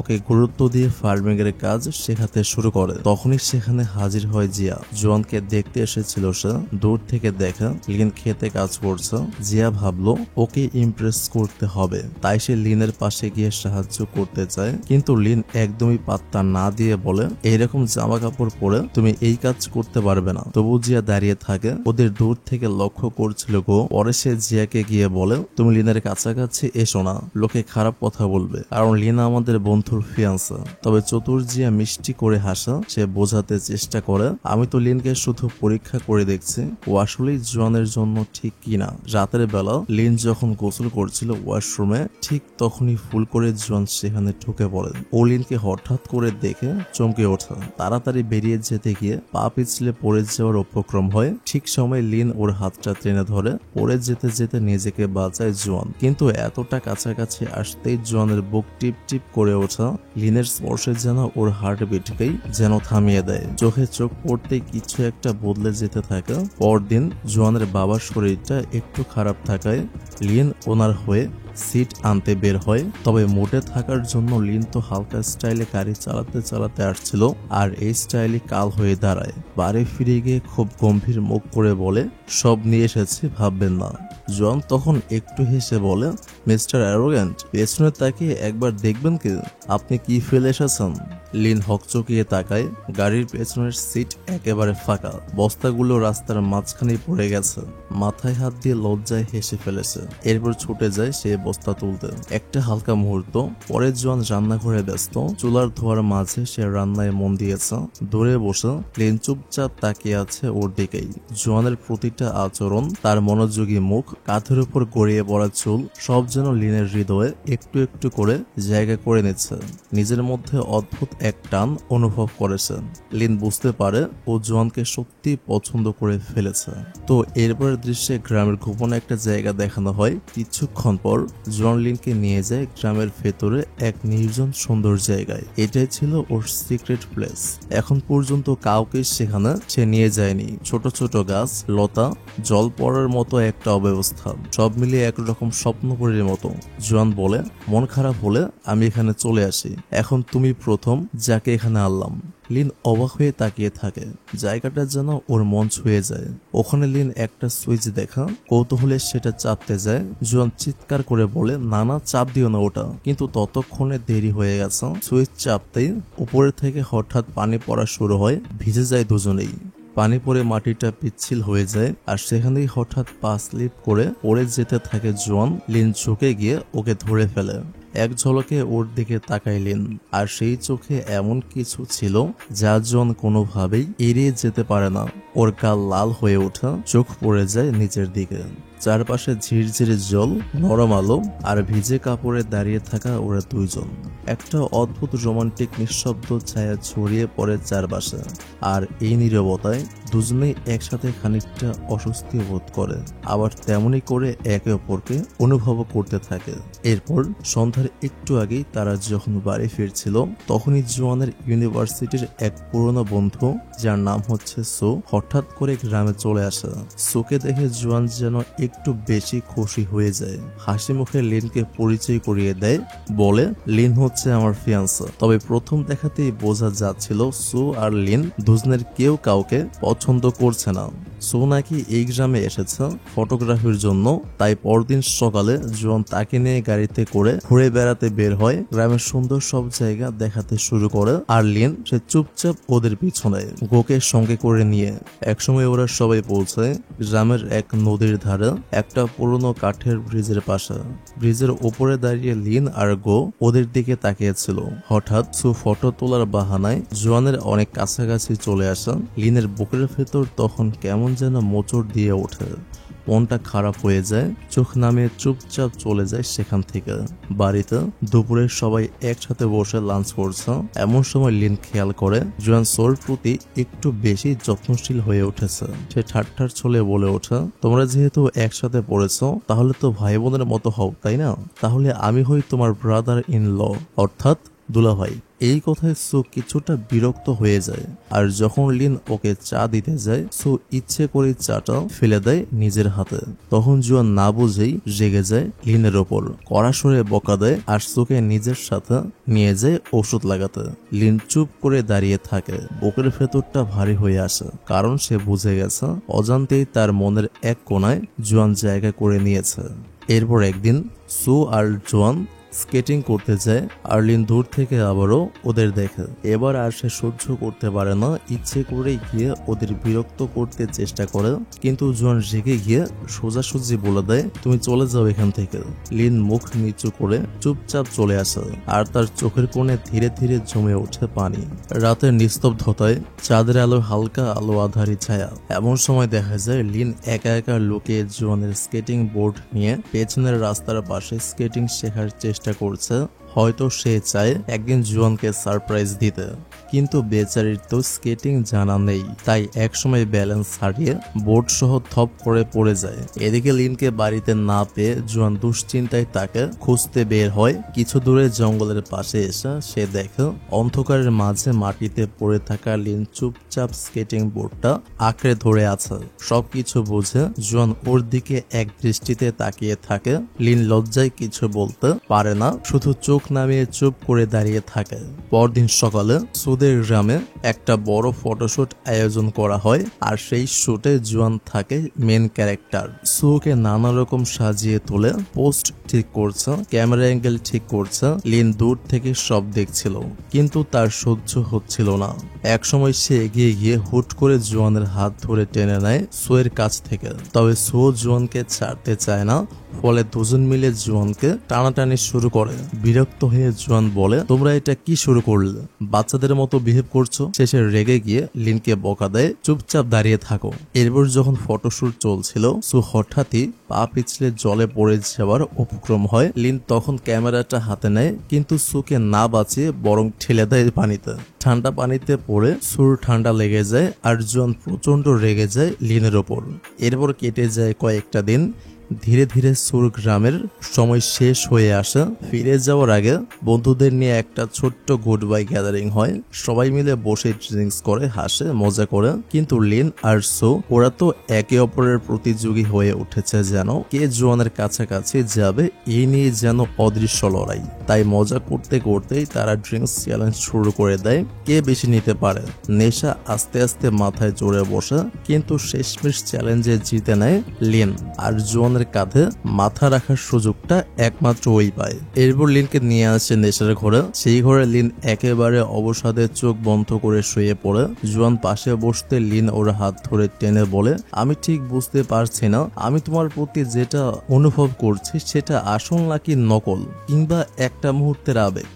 ওকে গুরুত্ব দিয়ে ফার্মিং এর কাজ শেখাতে শুরু করে। তখনই সেখানে হাজির হয় জিয়া। জোয়ানকে দেখতে এসেছিল সে। দূর থেকে দেখা লিন খেতে কাজ করছে। জিয়া ভাবলো ওকে ইমপ্রেস করতে হবে, তাই সে লিনের পাশে গিয়ে সাহায্য করতে চায়, কিন্তু লিন একদমই পাত্তা না দিয়ে বলে, এইরকম জামা কাপড় পরে তুমি এই কাজ করতে পারবে না। তবু জিয়া দাঁড়িয়ে থাকে। ওদের দূর থেকে লক্ষ্য করছিল পরে সে জিয়াকে গিয়ে বলে, তুমি লিনের কাছাকাছি এসো না, লোকে খারাপ কথা বলবে, কারণ লিনা আমাদের বন্ধুর ফিয়ান্সা। তবে চতুর জিয়া মিষ্টি করে হাসা। সে বোঝাতে চেষ্টা করে, আমি তো লিনকে শুধু পরীক্ষা করে দেখছি ও আসলেই জোয়ানের জন্য ঠিক কিনা। রাতের বেলা লিন যখন গোসল করছিল ওয়াশরুমে, ঠিক তখনই ফুল করে জোয়ান সেখানে ঢুকে পড়ে। ও লিনকে হঠাৎ করে দেখে চমকে ওঠে। তাড়াতাড়ি বেরিয়ে যেতে গিয়ে পা পিছলে পড়ে যাওয়ার উপক্রম হয়। ঠিক সময় লিন ওর হাতটা টেনে ধরে। পড়ে যেতে যেতে নিজেকে বাঁচায় জোয়ান, কিন্তু এতটা কাছাকাছি আসতেই জোয়ানের বুক টিপ টিপ করে ওঠা। লিনের স্পর্শে যেন ওর হার্টবিটকেই যেন থামিয়ে দেয়। চোখে চোখ পড়তেই কিছু একটা বদলে যেতে থাকে। পরদিন জোয়ানের বাবার শরীরটা একটু খারাপ থাকায় লিন লিন ওনার হয়ে সিট আনতে বের হয়। তবে মোটে থাকার জন্য লিন তো হালকা স্টাইলে গাড়ি চালাতে চালাতে আসছিল, আর এই স্টাইলই কাল হয়ে দাঁড়ায়। বাড়ি ফিরে গিয়ে খুব গম্ভীর মুখ করে বলে, সব নিয়ে এসেছি, ভাববেন না। জন তখন একটু হেসে বলে, মিস্টার অ্যারোগ্যান্ট, পেছনে তাকিয়ে একবার দেখবেন কি আপনি কি ফেলে এসেছেন। লিন হকচকিয়ে তাকায়। গাড়ির পেছনের সিট একেবারে ফাঁকা, বস্তাগুলো রাস্তার মাঝখানে পড়ে গেছে। মাথায় হাত দিয়ে লজ্জায় হেসে ফেলেছে। এরপর ছুটে যায় সে বস্তা তুলতে। একটা হালকা মুহূর্ত পরে জন রান্নাঘরে ব্যস্ত। চুলার ধোয়ার মাঝে সে রান্নায় মন দিয়েছে। দূরে বসে লিন চুপচাপ তাকিয়ে আছে ওর দিকেই। জোয়ানের প্রতিটা আচরণ, তার মনোযোগী মুখ, কাঁধের উপর গড়িয়ে পড়া চুল, সব যেন লিনের হৃদয়ে একটু একটু করে জায়গা করে নিচ্ছে। নিজের মধ্যে অদ্ভুত এক টান অনুভব করেছে। লিন বুঝতে পারে ও জোয়ানকে সত্যি পছন্দ করে ফেলেছে। তো এরপরের দৃশ্যে গ্রামের গোপন একটা জায়গা দেখানো হয়। কিছুক্ষণ পর জোয়ান লিনকে নিয়ে যায় গ্রামের ভেতরে এক নির্জন সুন্দর জায়গায়। এটাই ছিল ওর সিক্রেট প্লেস। এখন পর্যন্ত কাউকে সেখানে সে নিয়ে যায়নি। ছোট ছোট গাছ, লতা, জল পড়ার মতো একটা অব্যবস্থা, সব মিলিয়ে একরকম স্বপ্নপুরীর মতো। জোয়ান বলে, মন খারাপ হলে আমি এখানে চলে আসি। এখন তুমি প্রথম যাকে এখানে আনলাম। লিন অবাক হয়ে তাকিয়ে থাকে। জায়গাটা যেন ওর মন ছুঁয়ে যায়। ওখানে লিন একটা সুইচ দেখা, কৌতূহলে সেটা চাপতে যায়। জোয়ান চিৎকার করে বলে, না না, চাপ দিও না ওটা। কিন্তু ততক্ষণে দেরি হয়ে গেছে। সুইচ চাপতেই উপরে থেকে হঠাৎ পানি পড়া শুরু হয়। ভিজে যায় দুজনেই। পানি পড়ে মাটিটা পিচ্ছিল হয়ে যায়, আর সেখানেই হঠাৎ পা স্লিপ করে পড়ে যেতে থাকে জোয়ান। লিন ঝুঁকে গিয়ে ওকে ধরে ফেলে। এক ঝলকে ওর দিকে তাকাইলেন, আর সেই চোখে এমন কিছু ছিল যা জন কোনোভাবেই এড়িয়ে যেতে পারে না। ওর গাল লাল হয়ে ওঠা, চোখ পড়ে যায় নিচের দিকে। চারপাশে ঝিরঝিরে জল, নরম আলো, আর ভিজে কাপড়ে দাঁড়িয়ে থাকা ওরা দুইজন। একটা অদ্ভুত রোমান্টিক নিঃশব্দ ছায়া ছড়িয়ে পড়ে চারপাশে। আর এই নীরবতায় দুজনেই একসাথে খানিকটা অস্বস্তি বোধ করে, আবার তেমনি করে একে অপরকে অনুভব করতে থাকে। এরপর সন্ধ্যার একটু আগেই তারা যখন বাড়ি ফিরছিল, তখনই জোয়ানের ইউনিভার্সিটির এক পুরনো বন্ধু, যার নাম হচ্ছে সো, হঠাৎ করে গ্রামে চলে আসে। সোকে দেখে জোয়ান যেন একটু বেশি খুশি হয়ে যায়। হাসি মুখে লিনকে পরিচয় করিয়ে দেয়, বলে, লিন হচ্ছে আমার ফিয়ান্সা। তবে প্রথম দেখাতেই বোঝা যাচ্ছিল সো আর লিন দুজনের কেউ কাউকে পছন্দ করছে না। সো নাকি এই গ্রামে এসেছে ফটোগ্রাফির জন্য, তাই পরদিন সকালে জোয়ান তাকে নিয়ে গাড়িতে করে ঘুরে বেড়াতে বের হয়। গ্রামের সুন্দর সব জায়গা দেখাতে শুরু করে, আর লিন সে চুপচাপ ওদের পিছনে, গোকে সঙ্গে করে নিয়ে। একসময় ওরা সবাই পৌঁছায় গ্রামের এক নদীর ধারে, একটা পুরনো কাঠের ব্রিজের পাশে। ব্রিজের ওপরে দাঁড়িয়ে লিন আর গো ওদের দিকে তাকিয়েছিল। হঠাৎ সু ফটো তোলার বাহানায় জোয়ানের অনেক কাছাকাছি চলে আসে। লিনের বুকের ভেতর তখন কেমন যেন মোচড় দিয়ে ওঠে। মনটা খারাপ হয়ে যায়, চোখ নামিয়ে চুপচাপ চলে যায় সেখান থেকে। বাড়িতে দুপুরে সবাই একসাথে বসে লাঞ্চ করছে। এমন সময় লিন খেয়াল করে জোয়ান সোর প্রতি একটু বেশি যত্নশীল হয়ে উঠেছে। সে ঠাট্টার ছলে বলে ওঠে, তোমরা যেহেতু একসাথে পড়েছো, তাহলে তো ভাই বোনের মতো হও, তাই না? তাহলে আমি হই তোমার ব্রাদার ইন ল, অর্থাৎ দুলাভাই। এই কথায় সু কিছুটা বিরক্ত হয়ে যায়, আর যখন লিন ওকে চা দিতে যায়, সু ইচ্ছে করে চাটা ফেলে দেয় নিজের হাতে। তখন জোয়ান না বুঝেই রেগে যায় লিনের ওপর, কড়া সরে বকা দেয়, আর সুকে নিজের সাথে নিয়ে যায় ওষুধ লাগাতে। লিন চুপ করে দাঁড়িয়ে থাকে। বুকের ভেতরটা ভারী হয়ে আসে, কারণ সে বুঝে গেছে অজান্তেই তার মনের এক কোণায় জোয়ান জায়গা করে নিয়েছে। এরপর একদিন সু আর জোয়ান স্কেটিং করতে যায়। আর্লিন দূর থেকে আবারও ওদের দেখে। এবার আর সে সহ্য করতে পারে না, ইচ্ছে করে গিয়ে ওদের বিরক্ত করতে চেষ্টা করে, কিন্তু জোয়ান রেগে গিয়ে সোজাসুজি বলে দেয়, তুমি চলে যাও এখান থেকে। লিন মুখ নিচু করে চুপচাপ চলে আসে, আর তার চোখের কোণে ধীরে ধীরে জমে ওঠে পানি। রাতের নিস্তব্ধতায় চাঁদের আলো, হালকা আলো, আধারি ছায়া। এমন সময় দেখা যায় লিন একা একা লুকিয়ে জোয়ানের স্কেটিং বোর্ড নিয়ে পেছনের রাস্তার পাশে স্কেটিং শেখার চেষ্টা করছে। হয়তো সে চায় একদিন জুয়ানকে সারপ্রাইজ দিতে, কিন্তু বেচারির তো স্কেটিং জানা নেই, তাই একসময় ব্যালেন্স হারিয়ে বোর্ড সহ থপ করে পড়ে যায়। এদিকে লিনকে বাড়িতে না পেয়ে জুয়ান দুশ্চিন্তায় তাকে খুঁজতে বের হয়। কিছু দূরে জঙ্গলের পাশে এসে সে দেখে অন্ধকারের মাঝে মাটিতে পড়ে থাকা লিন চুপচাপ স্কেটিং বোর্ডটা আঁকড়ে ধরে আছে। সবকিছু বুঝে জুয়ান ওর দিকে এক দৃষ্টিতে তাকিয়ে থাকে। লিন লজ্জায় কিছু বলতে পারে না, শুধু চোখ নামিয়ে চুপ করে দাঁড়িয়ে থাকে। পরদিন সকালে সুদের গ্রামে একটা বড় ফটোশুট আয়োজন করা হয়, আর সেই শুটে জুয়ান থাকে মেন ক্যারেক্টার। সুকে নানা রকম সাজিয়ে তোলে, পোস্ট ঠিক করছে, ক্যামেরা অ্যাঙ্গেল ঠিক করছে। লিন দূর থেকে সব দেখছিল, কিন্তু তার সহ্য হচ্ছিল না। একসময় সে এগিয়ে গিয়ে হুট করে জুয়ানের হাত ধরে টেনে নেয় সোয়ের কাছ থেকে। তবে সো জুয়ানকে ছাড়তে চায় না, ফলে দুজন মিলে জুয়ানকে টানাটানি শুরু করে। বিরক্ত হয়ে জুয়ান বলে, তোমরা এটা কি শুরু করলে? বাচ্চাদের মতো বিহেভ করছো। শেষে রেগে গিয়ে লিনকে বকা দেয়, চুপচাপ দাঁড়িয়ে থাকো। এরপর যখন ফটোশুট চলছিল, সু হঠাৎই পা পিছলে জলে পড়ে যাওয়ার উপক্রম হয়। লিন তখন ক্যামেরাটা হাতে নেয়, কিন্তু সুকে না বাঁচিয়ে বরং ঠেলে দেয় পানিতে। ঠান্ডা পানিতে পড়ে সুর ঠান্ডা লেগে যায়, আর জুয়ান প্রচন্ড রেগে যায় লিনের ওপর। এরপর কেটে যায় কয়েকটা দিন। ধীরে ধীরে সুর গ্রামের সময় শেষ হয়ে আসে। ফিরে যাওয়ার আগে বন্ধুদের নিয়ে একটা ছোট্ট গুড বাই গ্যাদারিং হয়। সবাই মিলে বসে ড্রিঙ্কস করে, হাসে, মজা করে। কিন্তু লিন আর সো ওরা তো একে অপরের প্রতিযোগী হয়ে উঠেছে, যেন কে জুয়ানের কাছাকাছি যাবে এই নিয়ে যেন অদৃশ্য লড়াই। তাই মজা করতে করতেই তারা ড্রিঙ্কস চ্যালেঞ্জ শুরু করে দেয়, কে বেশি নিতে পারে। নেশা আস্তে আস্তে মাথায় চড়ে বসে, কিন্তু শেষমেশ চ্যালেঞ্জে জিতে নেয় লিন, আর জুয়ানের কাঁধে মাথা রাখার সুযোগটা একমাত্র ওই পায়। এরপর লিনকে নিয়ে আসে নেশার ঘরে। সেই ঘরে লিন একেবারে অবসাদে চোখ বন্ধ করে শুয়ে পড়ে। জুয়ান পাশে বসতে লিন ওর হাত ধরে টেনে বলে, আমি ঠিক বুঝতে পারছি না, আমি তোমার প্রতি যেটা অনুভব করছি সেটা আসল নাকি নকল, কিংবা একটা মুহূর্তের আবেগ।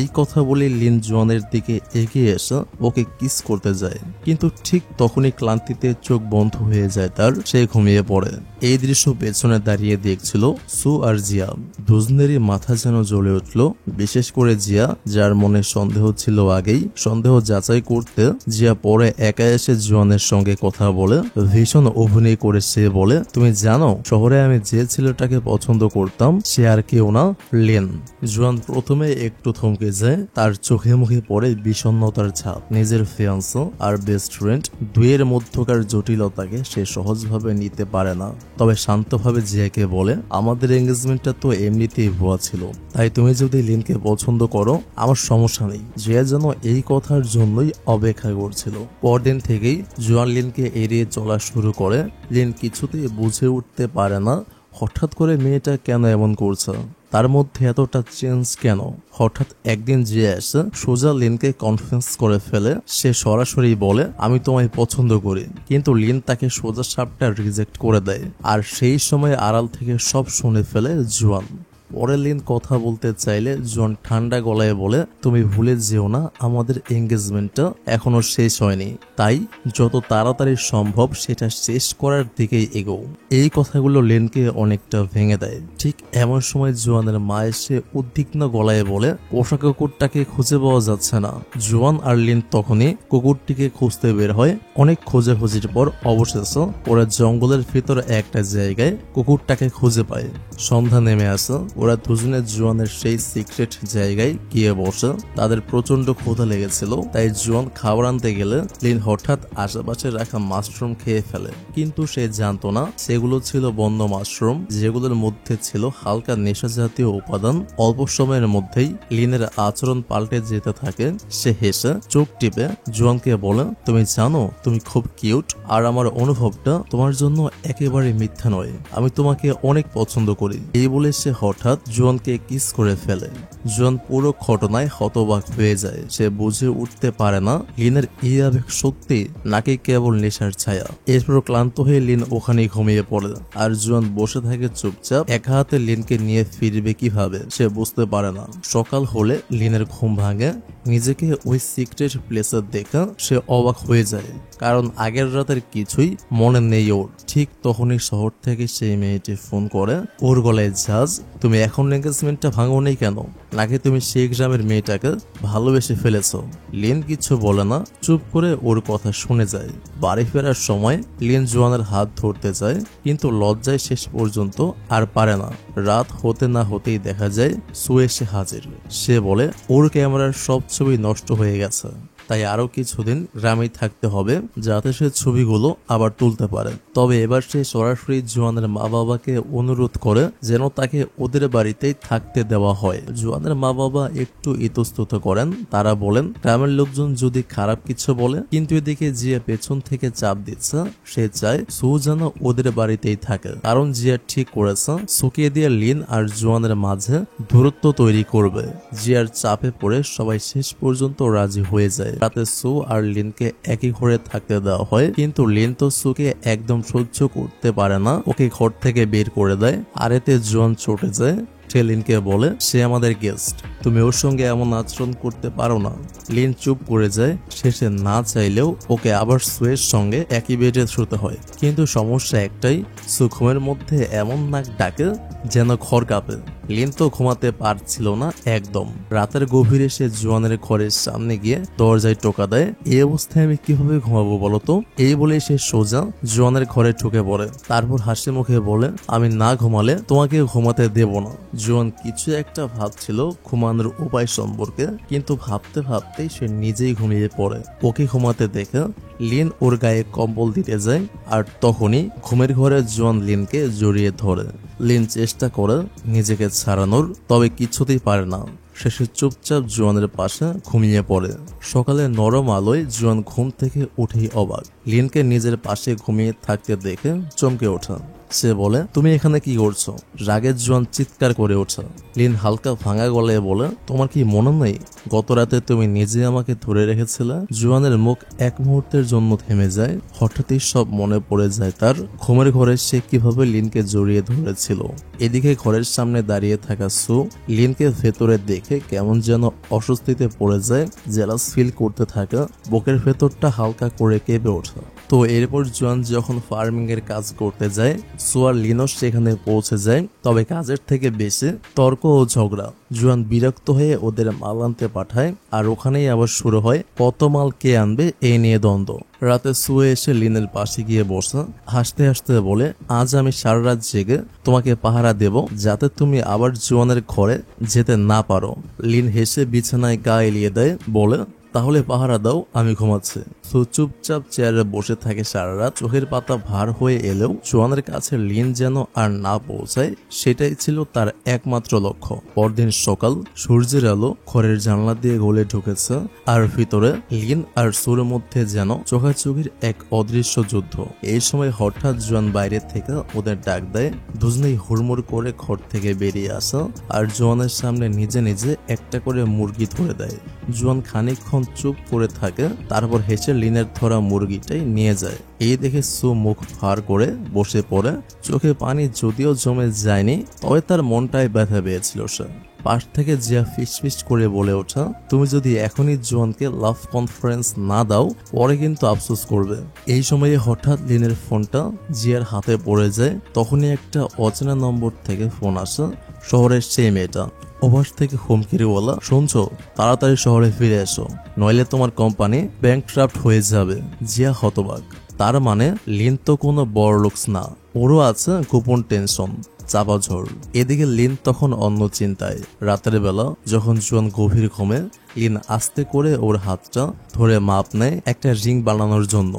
এই কথা বলে লিন জুয়ানের দিকে এগিয়ে এসে ওকে কিস করতে যায়, কিন্তু ঠিক তখনই ক্লান্তিতে চোখ বন্ধ হয়ে যায় তার, সে ঘুমিয়ে পড়ে। এই দৃশ্য পেছনে দাঁড়িয়ে দেখছিল সু আর জিয়া। দুজনেরই মাথা যেন জ্বলে উঠল, বিশেষ করে জিয়া, যার মনে সন্দেহ ছিল আগেই। সন্দেহ যাচাই করতে জিয়া পরে একা এসে জুয়ানের সঙ্গে কথা বলে, ভীষণ অভিনয় করে সে বলে, তুমি জানো শহরে আমি যে ছেলেটাকে পছন্দ করতাম সে আর কেউ না, লিন। জুয়ান প্রথমে একটু থমকে যায়, তার চোখে মুখে পড়ে বিষণ্ণতার ছাপ। নিজের ফিয়ান্সো আর বেস্ট ফ্রেন্ড দুইয়ের মধ্যকার জটিলতাকে সে সহজভাবে নিতে পারে না। তবে শান্তভাবে জিয়াকে বলে, আমাদের এঙ্গেজমেন্টটা তো এমনিতেই ভুয়া ছিল, তাই তুমি যদি লিনকে পছন্দ করো আমার সমস্যা নেই। জিয়া যেন এই কথার জন্যই অপেক্ষা করছিল। পরদিন থেকেই জুয়ান লিনকে এড়িয়ে চলা শুরু করে। লিন কিছুতেই বুঝে উঠতে পারে না হঠাৎ করে মেয়েটা কেন এমন করছে, তার মধ্যে এতটা চেঞ্জ কেন। হঠাৎ একদিন যে এসে সোজা লিনকে কনফারেন্স করে ফেলে। সে সরাসরি বলে, আমি তোমায় পছন্দ করি। কিন্তু লিন তাকে সোজা সাপটা রিজেক্ট করে দেয়, আর সেই সময় আড়াল থেকে সব শুনে ফেলে জুয়ান। পরে লিন কথা বলতে চাইলে জুয়ান ঠান্ডা গলায় বলে, তুমি ভুলে যেও না আমাদের এঙ্গেজমেন্টটা এখনো শেষ হয়নি, তাই যত তাড়াতাড়ি সম্ভব সেটা শেষ করার দিকেই এগো। এই কথাগুলো লিনকে অনেকটা ভেঙে দেয়। ঠিক এমন সময় জুয়ানের মা এসে উদ্বিগ্ন গলায় বলে, পোষা কুকুরটাকে খুঁজে পাওয়া যাচ্ছে না। জুয়ান আর লিন তখনই কুকুরটিকে খুঁজতে বের হয়। অনেক খোঁজাখুঁজির পর অবশেষে ওরা জঙ্গলের ভিতরে একটা জায়গায় কুকুরটাকে খুঁজে পায়। সন্ধ্যা নেমে আসে। ওরা দুজনে জুয়ানের সেই সিক্রেট জায়গায় গিয়ে বসে। তাদের প্রচন্ড ক্ষুধা লেগেছিল, তাই জুয়ান খাবার আনতে গেলে লিন হঠাৎ আশেপাশে রাখা মাশরুম খেয়ে ফেলে। কিন্তু সে জানতো না সেগুলো ছিল বন্য মাশরুম, যেগুলোর মধ্যে ছিল হালকা নেশা জাতীয় উপাদান। অল্প সময়ের মধ্যেই লিনের আচরণ পাল্টে যেতে থাকে। সে হেসে চোখ টিপে জুয়ানকে বলে, তুমি জানো তুমি খুব কিউট, আর আমার অনুভবটা তোমার জন্য একেবারে মিথ্যা নয়, আমি তোমাকে অনেক পছন্দ করি। এই বলে সে হঠাৎ জুয়ানকে কিস করে ফেলে। জুয়ান পুরো ঘটনায় হতবাক হয়ে যায়। সে বুঝে উঠতে পারে না লিনের এই আবেগ সত্যি নাকি কেবল নেশার ছায়া। এরপর ক্লান্ত হয়ে লিন ওখানে ঘুমিয়ে পড়ে, আর জুয়ান বসে থাকে চুপচাপ। একা হাতে লিনকে নিয়ে ফিরবে কিভাবে সে বুঝতে পারে না। সকাল হলে লিনের ঘুম ভাঙে। নিজেকে ওই সিক্রেট প্লেসে দেখে সে অবাক হয়ে যায়, কারণ আগের রাতের কিছুই মনে নেই ওর। ঠিক তখনই শহর থেকে সেই মেয়েটি ফোন করে, ওর গলায় ঝাঁজ, তুমি তুমি এখন এঙ্গেজমেন্টটা ভাঙোনি কেন? নাকি তুমি সেই গ্রামের মেয়েটাকে ভালোবেসে ফেলেছো? লিন কিছু বলে না, চুপ করে ওর কথা শুনে যায়। বাড়ি ফেরার সময় লিন জোয়ানের হাত ধরতে যায়, কিন্তু লজ্জায় শেষ পর্যন্ত আর পারে না। রাত হতে না হতেই দেখা যায় সু এসে হাজির। সে বলে ওর ক্যামেরার সব ছবি নষ্ট হয়ে গেছে, তাই আরো কিছুদিন গ্রামেই থাকতে হবে যাতে সে ছবিগুলো আবার তুলতে পারে। তবে এবার সে সরাসরি জোয়ানের মা বাবাকে অনুরোধ করে যেন তাকে ওদের বাড়িতেই থাকতে দেওয়া হয়। জোয়ানের মা বাবা একটু ইতস্তত করেন, তারা বলেন গ্রামের লোকজন যদি খারাপ কিছু বলে, কিন্তু এদিকে জিয়া পেছন থেকে চাপ দিচ্ছে। সে চায় সু যেন ওদের বাড়িতেই থাকে, কারণ জিয়া ঠিক করেছে সুকে দিয়ে লিন আর জোয়ানের মাঝে দূরত্ব তৈরি করবে। জিয়ার চাপে পড়ে সবাই শেষ পর্যন্ত রাজি হয়ে যায়। রাতে সু আর লিনকে একই ঘরে থাকতে দেওয়া হয়, কিন্তু লিন তো সুকে একদম সহ্য করতে পারে না, ওকে ঘর থেকে বের করে দেয়। আর এতে জোয়ান চটে যায়। সে লিনকে বলে সে আমাদের গেস্ট, তুমি ওর সঙ্গে এমন আচরণ করতে পারো না। লিন চুপ করে যায়। শেষে না চাইলেও ওকে আবার সুয়ের সঙ্গে একই বেডে শুতে হয়। কিন্তু সমস্যা একটাই, সু ঘুমের মধ্যে এমন নাক ডাকে যেন ঘর কাঁপে। লিন তো ঘুমাতে পারছিল না একদম। রাতের গভীরে সে জোয়ানের ঘরের সামনে গিয়ে দরজায় টোকা দেয়। এই অবস্থায় আমি কিভাবে ঘুমাবো বলতো? এই বলে সে সোজা জোয়ানের ঘরে ঢুকে পড়ে। তারপর হাসি মুখে বলে আমি না ঘুমালে তোমাকে ঘুমাতে দেব না। জোয়ান কিছু একটা ভাবছিল ঘুমানোর উপায় সম্পর্কে, কিন্তু ভাবতে ভাবতেই সে নিজেই ঘুমিয়ে পড়ে। ওকে ঘুমাতে দেখে লিন ওর গায়ে কম্বল দিতে যায়, আর তখনই ঘুমের ঘরে জোয়ান লিনকে জড়িয়ে ধরে। লিন চেষ্টা করে নিজেকে ছাড়ানোর, তবে কিছুতেই পারে না। শেষে চুপচাপ জোয়ানের পাশে ঘুমিয়ে পড়ে। সকালে নরম আলোয় জোয়ান ঘুম থেকে উঠেই অবাক। লিনকে নিজের পাশে ঘুমিয়ে থাকতে দেখে চমকে ওঠে। সে বলে তুমি এখানে কি করছো? রাগের জোয়ান চিৎকার করে ওঠে। লিন হালকা ভাঙা গলায় বলে তোমার কি মনে নেই গত রাতে তুমি নিজে আমাকে ধরে রেখেছিলে? জোয়ানের মুখ এক মুহূর্তের জন্য থেমে যায়। হঠাৎই সব মনে পড়ে যায় তার। ঘুমের ঘরে সে কিভাবে লিনকে জড়িয়ে ধরেছিল। এদিকে ঘরের সামনে দাঁড়িয়ে থাকা সু লিনকে ভেতরে দেখে কেমন যেন অস্বস্তিতে পড়ে যায়। জেলাস ফিল করতে থাকে, বুকের ভেতরটা হালকা করে কেঁপে ওঠে। তো এরপর জোয়ান যখন ফার্মিং এর কাজ করতে যায়, সু আর লিনও সেখানে পৌঁছে যায়। তবে কাজের থেকে বেশি তর্ক ও ঝগড়া। জোয়ান বিরক্ত হয়ে ওদের মাল আনতে পাঠায়, আর ওখানেই আবার শুরু হয় কত মাল কে আনবে এই নিয়ে দ্বন্দ্ব। রাতে সুয়ে এসে লিনের পাশে গিয়ে বসে হাসতে হাসতে বলে আজ আমি সারা রাত জেগে তোমাকে পাহারা দেব যাতে তুমি আবার জোয়ানের ঘরে যেতে না পারো। লিন হেসে বিছানায় গা এলিয়ে দেয়, বলে তাহলে পাহারা দাও, আমি ঘুমাচ্ছি। সো চুপচাপ চেয়ারে বসে থাকে সারা রাত। চোখের পাতা ভার হয়ে এলেও জোয়ানের কাছে লিন যেন আর না পৌঁছায়, সেটাই ছিল তার একমাত্র লক্ষ্য। পরদিন সকাল, সূর্যের আলো ঘরের জানলা দিয়ে গলে ঢুকেছে, আর ভিতরে লিন আর সুর মধ্যে যেন চোখাচোখির এক অদৃশ্য যুদ্ধ। এই সময় হঠাৎ জোয়ান বাইরে থেকে ওদের ডাক দেয়। দুজনেই হুড়মুড় করে ঘর থেকে বেরিয়ে আসা, আর জোয়ানের সামনে নিজে নিজে একটা করে মুরগি ধরে দেয়। জোয়ান খানিকক্ষণ চুপ করে থাকে, তারপর হেসে লিনের ধরা মুরগিটাই নিয়ে যায়। এই দেখে সু মুখ ভার করে বসে পড়ে। চোখে পানি যদিও জমে যায়নি, তবে তার মনটাই ব্যথা পেয়েছিল সে। পাশ থেকে জিয়া ফিসফিস করে বলে ওঠা তুমি যদি এখনই জোয়ানকে লাভ কনফারেন্স না দাও পরে কিন্তু আফসোস করবে। এই সময়ে হঠাৎ লিনের ফোনটা জিয়ার হাতে পড়ে যায়। তখনই একটা অচেনা নম্বর থেকে ফোন আসে, শহরের সেই মেয়েটা। ওভার থেকে হুমকিরে বলা শুনছো, তাড়াতাড়ি শহরে ফিরে এসো, নইলে তোমার কোম্পানি ব্যাংকক্রাফট হয়ে যাবে। জিয়া হতবাক। তার মানে লিন তো কোনো বড়লোকস না, ওরও আছে গোপন টেনশন, চাপা ঝড়। এদিকে লিন তখন অন্য চিন্তায়। রাতের বেলা যখন জোয়ান গভীর ঘুমে, লিন আস্তে করে ওর হাতটা ধরে মাপ নেয় একটা রিং বানানোর জন্য,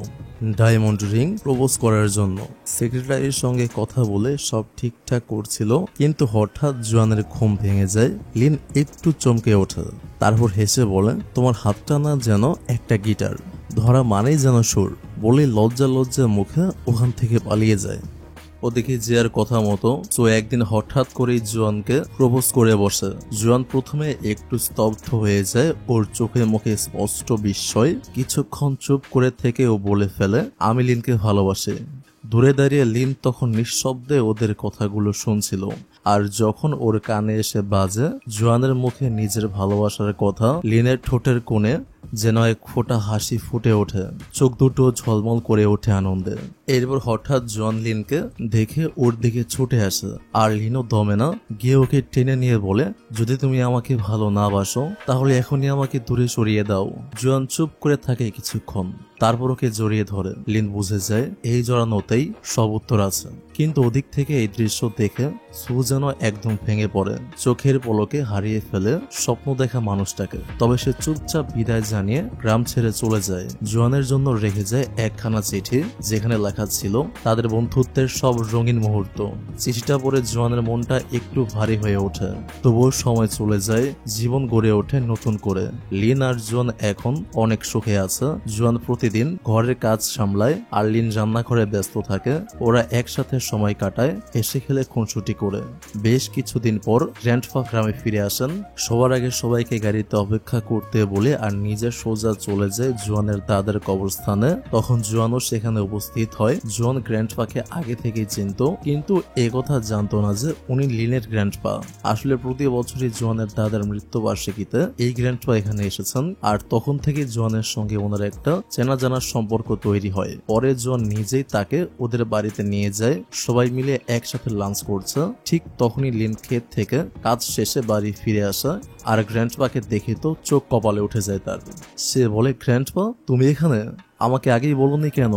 ডায়মন্ড রিং প্রপোজ করার জন্য। সেক্রেটারির সঙ্গে কথা বলে সব ঠিকঠাক করছিল, কিন্তু হঠাৎ জোয়ানের ঘুম ভেঙে যায়। লিন একটু চমকে ওঠে, তারপর হেসে বলে তোমার হাতটা না যেন একটা গিটার, ধরা মানেই যেন সুর, বলে লজ্জা লজ্জা মুখে ওখান থেকে পালিয়ে যায়। ওদিকে জিয়ার কথা মতো সো একদিন হঠাৎ করেই জোয়ানকে প্রপোজ করে বসে। জোয়ান প্রথমে একটু স্তব্ধ হয়ে যায়, ওর চোখে মুখে স্পষ্ট বিস্ময়। কিছুক্ষণ চুপ করে থেকে ও বলে ফেলে আমি লিনকে ভালোবাসি। দূরে দাঁড়িয়ে লিন তখন নিঃশব্দে ওদের কথাগুলো শুনছিল, আর যখন ওর কানে এসে বাজে জোয়ানের মুখে নিজের ভালোবাসার কথা, লিনের ঠোঁটের কোণে যেন এক ফোঁটা হাসি ফুটে ওঠে, চোখ দুটো ঝলমল করে ওঠে আনন্দে। এরপর হঠাৎ জোয়ান লিনকে দেখে ওর দিকে ছুটে আসে, আর লিনও দমে না গিয়ে ওকে টেনে নিয়ে বলে, যদি তুমি আমাকে ভালো না বাসো তাহলে এখনই আমাকে দূরে সরিয়ে দাও। জোয়ান চুপ করে থাকে কিছুক্ষণ, তারপর ওকে জড়িয়ে ধরে। লিন বুঝে যায় এই জড়ানোতেই সব উত্তর আছে। কিন্তু ওদিক থেকে এই দৃশ্য দেখে সু যেন একদম ভেঙে পড়ে, চোখের পলকে হারিয়ে ফেলে স্বপ্ন দেখা মানুষটাকে। তবে সে চুপচাপ বিদায় জানিয়ে গ্রাম ছেড়ে চলে যায়। জোয়ানের জন্য রেখে যায় একখানা চিঠি, যেখানে লেখা ছিল তাদের বন্ধুত্বের সব রঙিন মুহূর্ত। চিঠিটা পড়ে জোয়ানের মনটা একটু ভারী হয়ে ওঠে। তবুও সময় চলে যায়, জীবন গড়ে ওঠে নতুন করে। লিন আর জোয়ান এখন অনেক সুখে আছে। জোয়ান প্রতিদিন ঘরের কাজ সামলায় আর লিন রান্নাঘরে ব্যস্ত থাকে। ওরা একসাথে সময় কাটায়, হেসে খেলে খুনসুটি করে। বেশ কিছুদিন পর গ্র্যান্ডপা গ্রামে ফিরে আসেন। সবার আগে সবাইকে গাড়িতে অপেক্ষা করতে বলে আর নিজে সোজা চলে যায় জোয়ানের দাদার কবরস্থানে। তখন জোয়ানও সেখানে উপস্থিত হয়। জোয়ান গ্র্যান্ডপাকে আগে থেকেই চিনত, কিন্তু একথা জানতো না যে উনি লিনের গ্র্যান্ডপা। আসলে প্রতি বছরই জোয়ানের দাদার মৃত্যুবার্ষিকীতে এই গ্র্যান্ডপা এখানে এসেছেন, আর তখন থেকে জোয়ানের সঙ্গে ওনার একটা চেনা জানার সম্পর্ক তৈরি হয়। পরে জোয়ান নিজেই তাকে ওদের বাড়িতে নিয়ে যায়। সবাই মিলে একসাথে লাঞ্চ করছে। ঠিক তখনই লিন ক্ষেত থেকে কাজ শেষে বাড়ি ফিরে আসা, আর গ্র্যান্ডপাকে দেখে তো চোখ কপালে উঠে যায় তার। সে বলে, গ্র্যান্ডপা তুমি এখানে, আমাকে আগেই বলনি কেন?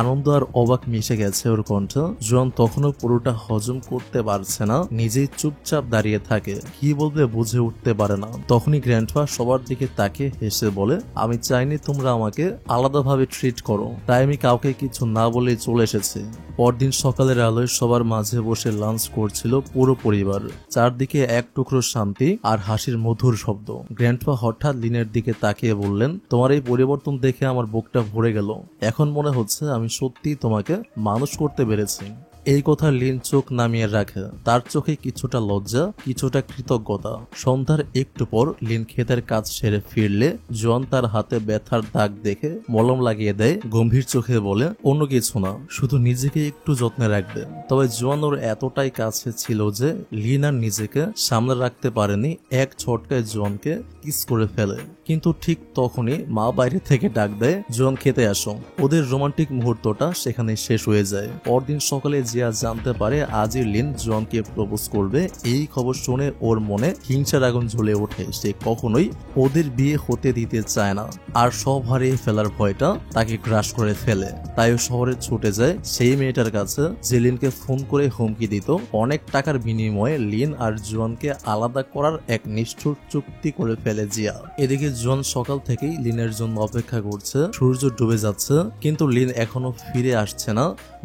আনন্দ আর অবাক মিশে গেছে ওর কণ্ঠে। জোয়ান তখনও পুরোটা হজম করতে পারছে না, নিজেই চুপচাপ দাঁড়িয়ে থাকে, কি বলবে বুঝে উঠতে পারে না। তখনই গ্র্যান্ডপা সবার দিকে তাকে হেসে বলে, আমি চাইনি তোমরা আমাকে আলাদাভাবে ট্রিট করো, তাই আমি কাউকে কিছু না বলেই চলে এসেছি। পরদিন সকালের আলোয় সবার মাঝে বসে লাঞ্চ করছিল পুরো পরিবার। চারদিকে এক টুকরো শান্তি আর হাসির মধুর শব্দ। গ্র্যান্ডপা হঠাৎ লিনের দিকে তাকিয়ে বললেন, তোমার এই পরিবর্তন দেখে আমার বুকটা ভরে গেল। এখন মনে হচ্ছে আমি সত্যিই তোমাকে মানুষ করতে পেরেছি। এই কথা লিন চোখ নামিয়ে রাখে, তার চোখে কিছুটা লজ্জা, কিছুটা কৃতজ্ঞতা। সন্ধ্যার একটু পর লিন ক্ষেতের কাজ সেরে ফিরলে জোয়ান তার হাতে ব্যথার দাগ দেখে মলম লাগিয়ে দেয়। গম্ভীর চোখে বলে, অন্য কিছু না, শুধু নিজেকে একটু যত্নে রাখবে। তবে জোয়ান ওর এতটাই কাছে ছিল যে লিন আর নিজেকে সামনে রাখতে পারেনি, এক ঝটকায় জোয়ানকে কিস করে ফেলে। কিন্তু ঠিক তখনই মা বাইরে থেকে ডাক দেয়, জোয়ান খেতে আসো। ওদের রোমান্টিক মুহূর্তটা সেখানে শেষ হয়ে যায়। পরদিন সকালে জিয়া জানতে পারে আজই লিন জোয়ানকে প্রপোজ করবে। এই খবর শুনে ওর মনে হিংসার আগুন জ্বলে ওঠে। সে কখনোই ওদের বিয়ে হতে দিতে চায় না, আর সব হারিয়ে ফেলার ভয়টা তাকে গ্রাস করে ফেলে। তাই ও শহরে ছুটে যায় সেই মেয়েটার কাছে যে লিনকে ফোন করে হুমকি দিত। অনেক টাকার বিনিময়ে লিন আর জোয়ানকে আলাদা করার এক নিষ্ঠুর চুক্তি করে ফেলে জিয়া। এদিকে জোয়ান সকাল থেকেই লিনের জন্য অপেক্ষা করছে। সূর্য ডুবে যাচ্ছে, কিন্তু লিন এখনো ফিরে আসছে না।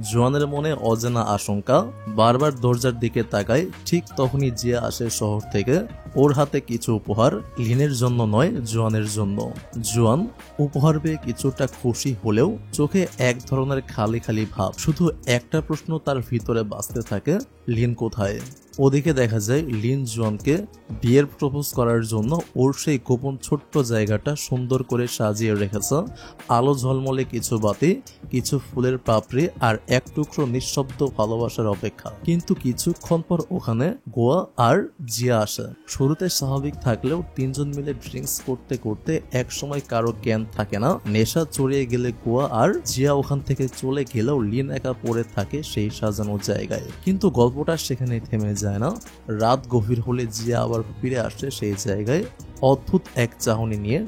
জোয়ানের মনে অজানা আশঙ্কা, বারবার দরজার দিকে তাকায়। ঠিক তখনই জিয়া আসে শহর থেকে। ওর হাতে কিছু উপহার, লিনের জন্য নয়, জোয়ানের জন্য। জোয়ান উপহার পেয়ে কিছুটা খুশি হলেও চোখে এক ধরনের খালি খালি ভাব। শুধু একটা প্রশ্ন তার ভিতরে বাজতে থাকে, লিন কোথায়? ওদিকে দেখা যায় লিন জোয়ানকে বিয়ের প্রপোজ করার জন্য ওর সেই গোপন ছোট্ট জায়গাটা সুন্দর করে সাজিয়ে রেখেছে। আলো ঝলমলে কিছু বাতি, কিছু ফুলের পাপড়ি আর এক টুকরো নিঃশব্দ ভালোবাসার অপেক্ষা। কিন্তু কিছুক্ষণ পর ওখানে গোয়া আর জিয়া আসে। শুরুতে স্বাভাবিক থাকলেও তিনজন মিলে ড্রিঙ্কস করতে করতে এক সময় কারো জ্ঞান থাকে না। নেশা চড়িয়ে গেলে গোয়া আর জিয়া ওখান থেকে চলে গেলেও লিন একা পড়ে থাকে সেই সাজানো জায়গায়। কিন্তু গল্পটা সেখানে থেমে যায় না। রাত গভীর হলে জিয়া আবার ফিরে আসে সেই জায়গায়, অদ্ভুত এক চাহনি নিয়ে,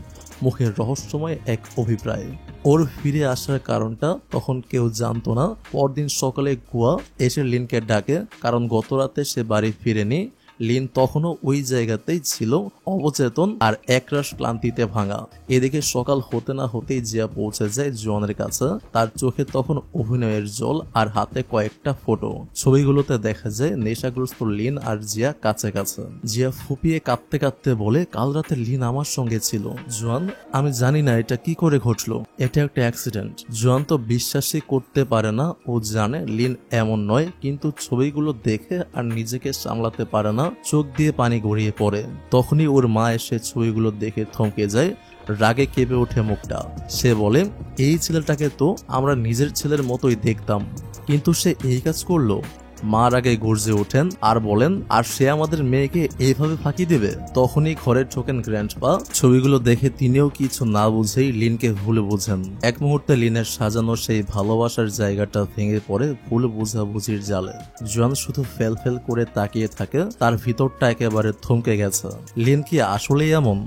মুখের রহস্যময় এক অভিপ্রায়। ওর ফিরে আসার কারণটা তখন কেউ জানতো না। পরদিন সকালে গোয়া এসে লিনকে ডাকে, কারণ গত রাতে সে বাড়ি ফিরেনি। লিন তখনও ওই জায়গাতেই ছিল, অবচেতন আর একরাশ ক্লান্তিতে ভাঙা। এদিকে সকাল হতে না হতেই জিয়া পৌঁছে যায় জোয়ানের কাছে। তার চোখে তখন অভিনয়ের জল আর হাতে কয়েকটা ফটো। ছবিগুলোতে দেখা যায় নেশাগ্রস্ত লিন আর জিয়া কাছে কাছে। জিয়া ফুপিয়ে কাঁদতে কাঁদতে বলে, কাল রাতে লিন আমার সঙ্গে ছিল। জোয়ান, আমি জানি না এটা কি করে ঘটলো, এটা একটা অ্যাক্সিডেন্ট। জোয়ান তো বিশ্বাসই করতে পারে না। ও জানে লিন এমন নয়, কিন্তু ছবিগুলো দেখে আর নিজেকে সামলাতে পারে না। চোখ দিয়ে পানি গড়িয়ে পড়ে। তখনই ওর মা এসে ছবিগুলো দেখে থমকে যায়, রাগে কেঁপে ওঠে মুখটা। সে বলে, এই ছেলেটাকে তো আমরা নিজের ছেলের মতোই দেখতাম, কিন্তু সে এই কাজ করলো। মার আগে গর্জে ওঠেন আর বলেন, আর সে আমাদের মেয়েকে এইভাবে ফাঁকি দেবে। তখনই ঘরে ঢোকেন গ্র্যান্ডপা। ছবিগুলো দেখে তিনিও কিছু না বুঝেই লিনকে ভুল বোঝেন। এক মুহূর্তে লিনের সাজানো সেই ভালোবাসার জায়গাটা ভেঙে পড়ে ভুল বোঝাবুঝির জালে। জোয়ান শুধু ফেল ফেল করে তাকিয়ে থাকে, তার ভিতরটা একেবারে থমকে গেছে। লিন কি আসলেই এমন,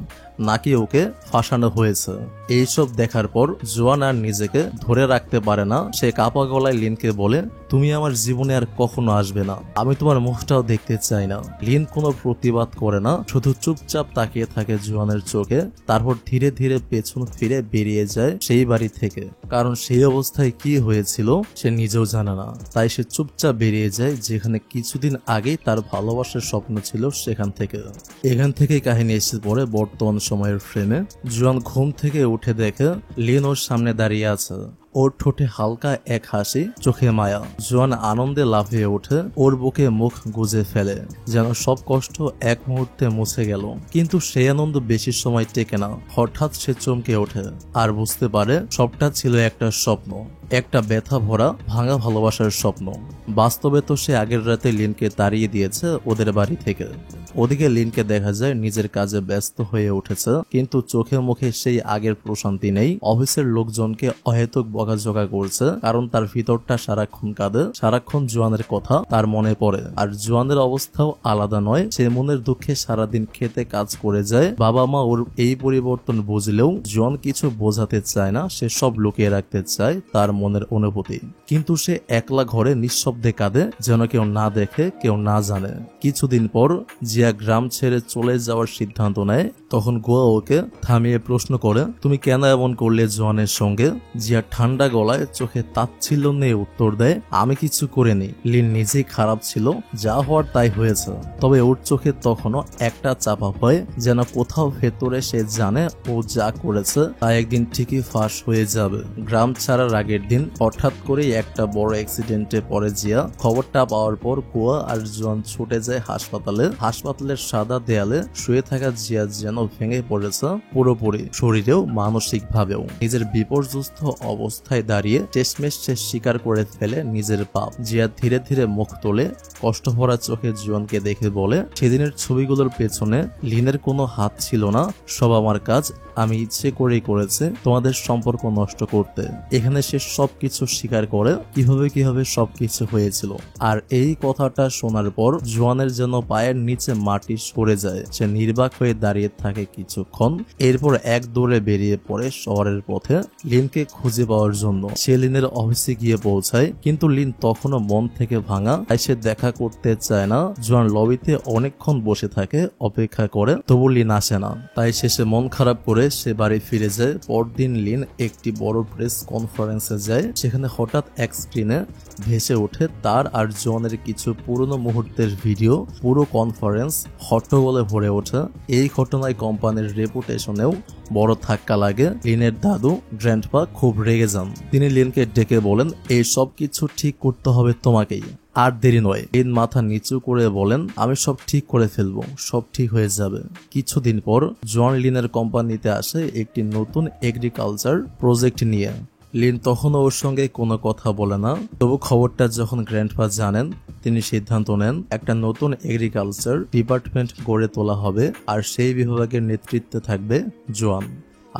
নাকি ওকে ফাঁসানো হয়েছে? এইসব দেখার পর জোয়ান আর নিজেকে ধরে রাখতে পারে না। সে কাপা গলায় লিনকে বলে, তুমি আমার জীবনে আর কখনো আসবে না, আমি তোমার মুখটাও দেখতে চাই না। লিন কোনো প্রতিবাদ করে না, শুধু চুপচাপ তাকিয়ে থাকে জোয়ানের চোখে। তারপর ধীরে ধীরে পেছন ফিরে বেরিয়ে যায় সেই বাড়ি থেকে। কারণ সেই অবস্থায় কি হয়েছিল সে নিজেও জানে না। তাই সে চুপচাপ বেরিয়ে যায় যেখানে কিছুদিন আগেই তার ভালোবাসার স্বপ্ন ছিল সেখান থেকে। এখান থেকেই কাহিনী এসে পড়ে বর্তমান সময়ের ফ্রেমে। জোয়ান ঘুম থেকে উঠে দেখে লিন ওর সামনে দাঁড়িয়ে আছে। ওর ঠোঁটে হালকা এক হাসি, চোখে মায়া। জোয়ান আনন্দে লাফিয়ে ওঠে, ওর বুকে মুখ গুজে ফেলে, যেন সব কষ্ট এক মুহূর্তে মুছে গেল। কিন্তু সেই আনন্দ বেশি সময় টেকে না। হঠাৎ সে চমকে ওঠে আর বুঝতে পারে সবটা ছিল একটা স্বপ্ন, একটা ব্যথা ভরা ভাঙা ভালোবাসার স্বপ্ন। বাস্তবে তো সে আগের রাতে লিনকে তাড়িয়ে দিয়েছে ওদের বাড়ি থেকে। ওদিকে লিনকে দেখা যায় নিজের কাজে ব্যস্ত হয়ে উঠেছে, কিন্তু চোখে মুখে সেই আগের প্রশান্তি নেই। অফিসের লোকজনকে অহেতুক বকাঝকা করছে, কারণ তার ভিতরটা সারাক্ষণ কাঁদে। সারাক্ষণ জোয়ানের কথা তার মনে পড়ে। আর জোয়ানের অবস্থাও আলাদা নয়, সে মনের দুঃখে সারাদিন খেতে কাজ করে যায়। বাবা মা ওর এই পরিবর্তন বুঝলেও জোয়ান কিছু বোঝাতে চায় না, সে সব লুকিয়ে রাখতে চায় তার মনের অনুভূতি। কিন্তু সে একলা ঘরে নিঃশব্দে কাঁদে, যেন কেউ না দেখে, কেউ না জানে। কিছুদিন পর জিয়া গ্রাম ছেড়ে চলে যাওয়ার সিদ্ধান্ত নেয়। তখন গোয়া ওকে থামিয়ে প্রশ্ন করে, তুমি কেন এমন করলে জোয়ানের সঙ্গে? জিয়া ঠান্ডা গলায় চোখে তাচ্ছিল্য নিয়ে উত্তর দেয়, আমি কিছু করিনি, লিন নিজেই খারাপ ছিল, যা হওয়ার তাই হয়েছে। তবে ওর চোখে তখনও একটা চাপা ভয়, যেন কোথাও ভেতরে সে জানে ও যা করেছে তা একদিন ঠিকই ফাঁস হয়ে যাবে। গ্রাম ছাড়ার আগের দিন হঠাৎ করেই একটা বড় অ্যাক্সিডেন্টে পড়ে জিয়া। খবরটা পাওয়ার পর গোয়া আর জোয়ান ছুটে যায় হাসপাতালে। হাসপাতালের সাদা দেয়ালে শুয়ে থাকা জিয়া যেন ভেঙে পড়েছে পুরোপুরি, শরীরেও মানসিক ভাবেও। নিজের বিপর্যস্ত অবস্থায় দাঁড়িয়ে শেষমেশ সে স্বীকার করে ফেলে নিজের পাপ। জিয়া ধীরে ধীরে মুখ তোলে, কষ্ট ভরা চোখে জোয়ানকে দেখে বলে, সেদিনের ছবিগুলোর পেছনে লিনের কোনো হাত ছিল না, সব আমার কাজ, আমি ইচ্ছে করেই করেছে তোমাদের সম্পর্ক নষ্ট করতে। এখানে সে সবকিছু স্বীকার করে কিভাবে সবকিছু হয়েছিল। আর এই কথাটা শোনার পর জোয়ানের যেন পায়ের নিচে মাটি সরে যায়। সে নির্বাক হয়ে দাঁড়িয়ে থাকে কিছুক্ষণ, এরপর এক দৌড়ে বেরিয়ে পড়ে শহরের পথে লিনকে খুঁজে পাওয়ার জন্য। সে লিনের অফিসে গিয়ে পৌঁছায়, কিন্তু লিন তখনও মন থেকে ভাঙা, তাই সে দেখা করতে চায় না। জোয়ান লবিতে অনেকক্ষণ বসে থাকে, অপেক্ষা করে, তবু লিন আসে না। তাই শেষে মন খারাপ করে সে বাড়ি ফিরে যায়। পরদিন লিন একটি বড় প্রেস কনফারেন্সে যায়। সেখানে হঠাৎ এক স্ক্রিনে ভেসে ওঠে তার আর জোয়ানের কিছু পুরনো মুহূর্তের ভিডিও। পুরো কনফারেন্স হট্টগোলে ভরে ওঠে। এই ঘটনায় কোম্পানির রেপুটেশনেও বড় ধাক্কা লাগে। লিনের দাদু গ্র্যান্ডপা খুব রেগে যান। তিনি লিনকে ডেকে বলেন, এই সব কিছু ঠিক করতে হবে তোমাকেই, আর দেরি নয়। লিন মাথা নিচু করে বলেন, আমি সব ঠিক করে ফেলবো, সব ঠিক হয়ে যাবে। কিছুদিন পর জোয়ান লিনের কোম্পানিতে আসে একটি নতুন এগ্রিকালচার প্রজেক্ট নিয়ে। লিন তখনও ওর সঙ্গে কোনো কথা বলে না। তবু খবরটা যখন গ্র্যান্ডপা জানেন, তিনি সিদ্ধান্ত নেন একটা নতুন এগ্রিকালচার ডিপার্টমেন্ট গড়ে তোলা হবে, আর সেই বিভাগের নেতৃত্বে থাকবে জোয়ান।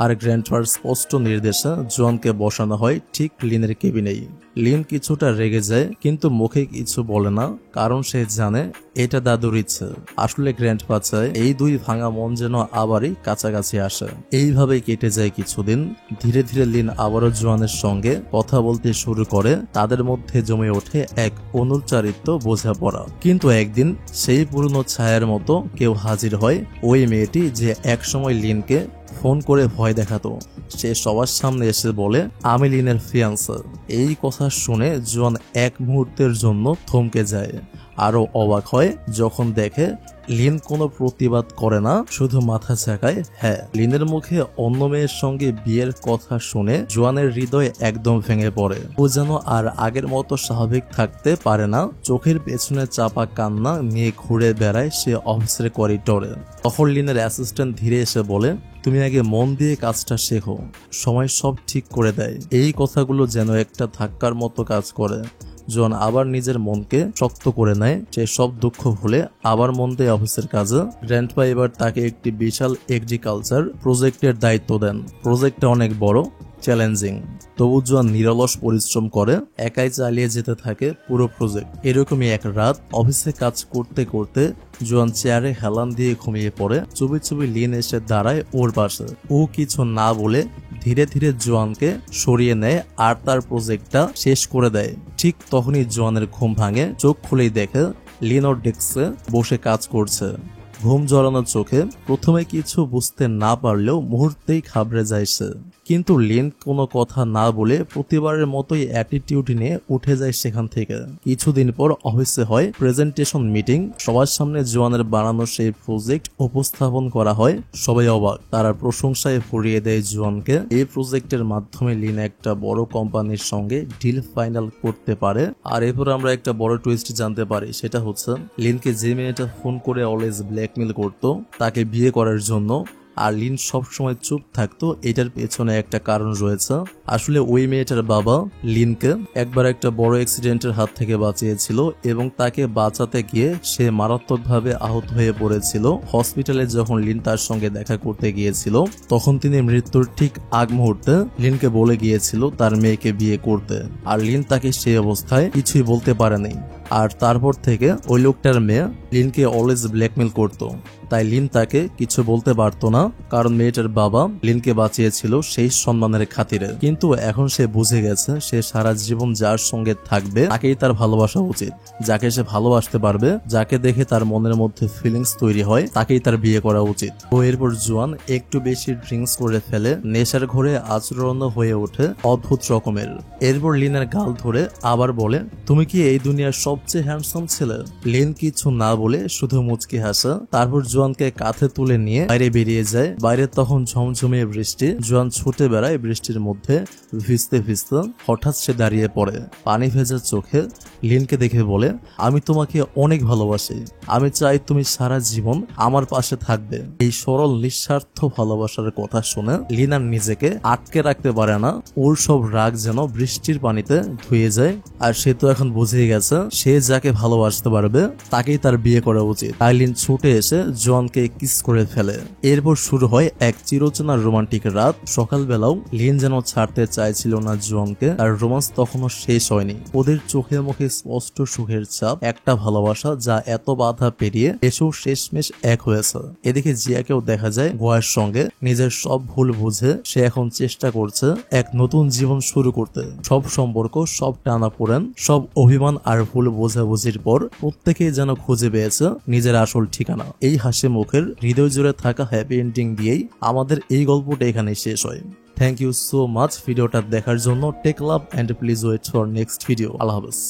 আর গ্র্যান্ডপার স্পষ্ট নির্দেশে জোয়ানকে বসানো হয় ঠিক লিনের কেবিনেই। লিন কিছুটা রেগে যায়, কিন্তু মুখে কিছু বলে না, কারণ সে জানে এটা দাদুর ইচ্ছে। আসলে গ্র্যান্ডপা চায় এই দুই ভাঙা মন যেন আবারই কাছাকাছি আসে। এইভাবেই কেটে যায় কিছুদিন। ধীরে ধীরে লিন আবারও জোয়ানের সঙ্গে কথা বলতে শুরু করে। তাদের মধ্যে জমে ওঠে এক অনুচারিত বোঝাপড়া। কিন্তু একদিন সেই পুরনো ছায়ার মতো কেউ হাজির হয়। ওই মেয়েটি যে একসময় লিনকে ফোন করে ভয় দেখাতো, সে সবার সামনে এসে বলে, আমি লিনের ফিয়ান্সে। এই কথা শুনে জোয়ান এক মুহূর্তের জন্য থমকে যায়। আরো অবাক হয় যখন দেখে লিন কোনো প্রতিবাদ করে না, শুধু মাথা ঝাঁকায়। হ্যাঁ, লিনের মুখে অন্য মেয়ের সঙ্গে বিয়ের কথা শুনে জোয়ানের হৃদয় একদম ভেঙে পড়ে। ও যেন আর আগের মতো স্বাভাবিক থাকতে পারে না। চোখের পেছনে চাপা কান্না নিয়ে ঘুরে বেড়ায় সে অফিসের করিডোরে। তখন লিনের অ্যাসিস্ট্যান্ট ধীরে এসে বলে, তুমি আগে মন দিয়ে কাজটা শেখো, সময় সব ঠিক করে দেয়। এই কথাগুলো যেন একটা ধাক্কার মতো কাজ করে। জোয়ান আবার নিজের মনকে শক্ত করে নেয়। সে সব দুঃখ ভুলে আবার মন দেয় অফিসের কাজে। গ্র্যান্ডপা এবার তাকে একটি বিশাল এগ্রিকালচার প্রজেক্টের দায়িত্ব দেন। প্রজেক্টটা অনেক বড়, চ্যালেঞ্জিং, তবু জোয়ান নিরলস পরিশ্রম করে, একাই চালিয়ে যেতে থাকে পুরো প্রজেক্ট। এরকমই এক রাত অফিসে কাজ করতে করতে জোয়ান চেয়ারে হেলান দিয়ে ঘুমিয়ে পড়ে। চুপি চুপি লিন এসে দাঁড়ায় ওর পাশে। ও কিছু না বলে ধীরে ধীরে জোয়ানকে সরিয়ে নেয় আর তার প্রজেক্টটা শেষ করে দেয়। ঠিক তখনই জোয়ানের ঘুম ভাঙে। চোখ খুলেই দেখে লিন ওর ডেস্কে বসে কাজ করছে। ঘুম জড়ানো চোখে প্রথমে কিছু বুঝতে না পারলেও মুহূর্তেই ঘাবড়ে যায় সে। কিন্তু লিন কোনো কথা না বলে প্রতিবারের মতোই অ্যাটিটিউড নিয়ে উঠে যায় সেখান থেকে। কিছুদিন পর অফিসে হয় প্রেজেন্টেশন মিটিং। সবার সামনে জোয়ানের বানানো সেই প্রজেক্ট উপস্থাপন করা হয়। সবাই অবাক, তারা প্রশংসায় ভরিয়ে দেয় জোয়ানকে। এই প্রজেক্টের মাধ্যমে লিন একটা বড় কোম্পানির সঙ্গে ডিল ফাইনাল করতে পারে। আর এরপর আমরা একটা বড় টুইস্ট জানতে পারি, সেটা হচ্ছে লিনকে যে মেয়েটা ফোন করে অলওয়েজ ব্ল্যাকমেল করতো তাকে বিয়ে করার জন্য, আর লিন সবসময় চুপ থাকতো, এটার পেছনে একটা কারণ রয়েছে। আসলে ওই মেয়েটার বাবা লিনকে একবার একটা বড় অ্যাক্সিডেন্টের হাত থেকে বাঁচিয়েছিল এবং তাকে বাঁচাতে গিয়ে সে মারাত্মকভাবে আহত হয়ে পড়েছিল। হসপিটালে যখন লিন তার সঙ্গে দেখা করতে গিয়েছিল তখন তিনি মৃত্যুর ঠিক আগ মুহূর্তে লিনকে বলে গিয়েছিল তার মেয়েকে বিয়ে করতে, আর লিন তাকে সেই অবস্থায় কিছুই বলতে পারেনি। আর তারপর থেকে ওই লোকটার মেয়ে লিনকে অলওয়েজ ব্ল্যাকমেল করতো, তাই লিন তাকে কিছু বলতে পারতো না, কারণ মেয়েটার বাবা লিনকে বাঁচিয়েছিল সেই সম্মানের খাতিরে। কিন্তু এখন সে বুঝে গেছে সে সারা জীবন যার সঙ্গে থাকবে তাকেই তার ভালোবাসা উচিত, যাকে সে ভালোবাসতে পারবে, যাকে দেখে তার মনের মধ্যে ফিলিংস তৈরি হয় তাকেই তার বিয়ে করা উচিত। তো এরপর জোয়ান একটু বেশি ড্রিঙ্কস করে ফেলে, নেশার ঘরে আচরণ হয়ে ওঠে অদ্ভুত রকমের। এরপর লিনের গাল ধরে আবার বলে, তুমি কি এই দুনিয়ার সবচেয়ে হ্যান্ডসাম ছেলে? লিন কিছু না বলে শুধু মুচকি হাসে। তারপর জোয়ানকে কাঁধে তুলে নিয়ে বাইরে বেরিয়ে যায়। বাইরে তখন ঝমঝমে বৃষ্টি। জোয়ান ছুটে বেড়ায় বৃষ্টির মধ্যে ভিজতে ভিজতে। হঠাৎ সে দাঁড়িয়ে পড়ে, পানি ভেজা চোখে লিনকে দেখে বলে, আমি তোমাকে অনেক ভালোবাসি, আমি চাই তুমি সারা জীবন আমার পাশে থাকবে। এই সরল নিঃস্বার্থ ভালোবাসার কথা শুনে লিন আর নিজেকে আটকে রাখতে পারে না। ওর সব রাগ যেন বৃষ্টির পানিতে ধুয়ে যায়। আর সে তো এখন বুঝেই গেছে সে যাকে ভালোবাসতে পারবে তাকেই তার বিয়ে করা উচিত। তাই লিন ছুটে এসে জোয়ানকে কিস করে ফেলে। এরপর শুরু হয় এক চিরচেনা রোমান্টিক রাত। সকালবেলাও লিন যেন ছাড়তে চাইছিল না জোয়ানকে, আর রোমান্স তখনও শেষ হয়নি। ওদের চোখে মুখে স্পষ্ট সুখের ছাপ, একটা ভালোবাসা যা এত বাধা পেরিয়ে এসেও শেষমেশ এক হয়েছে। এদিকে জিয়াকেও দেখা যায় গোয়ার সঙ্গে নিজের সব ভুল বুঝে সে এখন চেষ্টা করছে এক নতুন জীবন শুরু করতে। সব সম্পর্ক, সব টানাপোড়েন, সব অভিমান আর ভুল বোঝাবুঝির পর প্রত্যেকেই যেন খুঁজে পেয়েছে নিজের আসল ঠিকানা। এই হাসি মুখের হৃদয় জুড়ে থাকা হ্যাপি এন্ডিং দিয়েই আমাদের এই গল্পটা এখানে শেষ হয়। থ্যাংক ইউ সো মাচ ভিডিওটা দেখার জন্য। Take love and please wait for next video. আল্লাহ হাফেজ।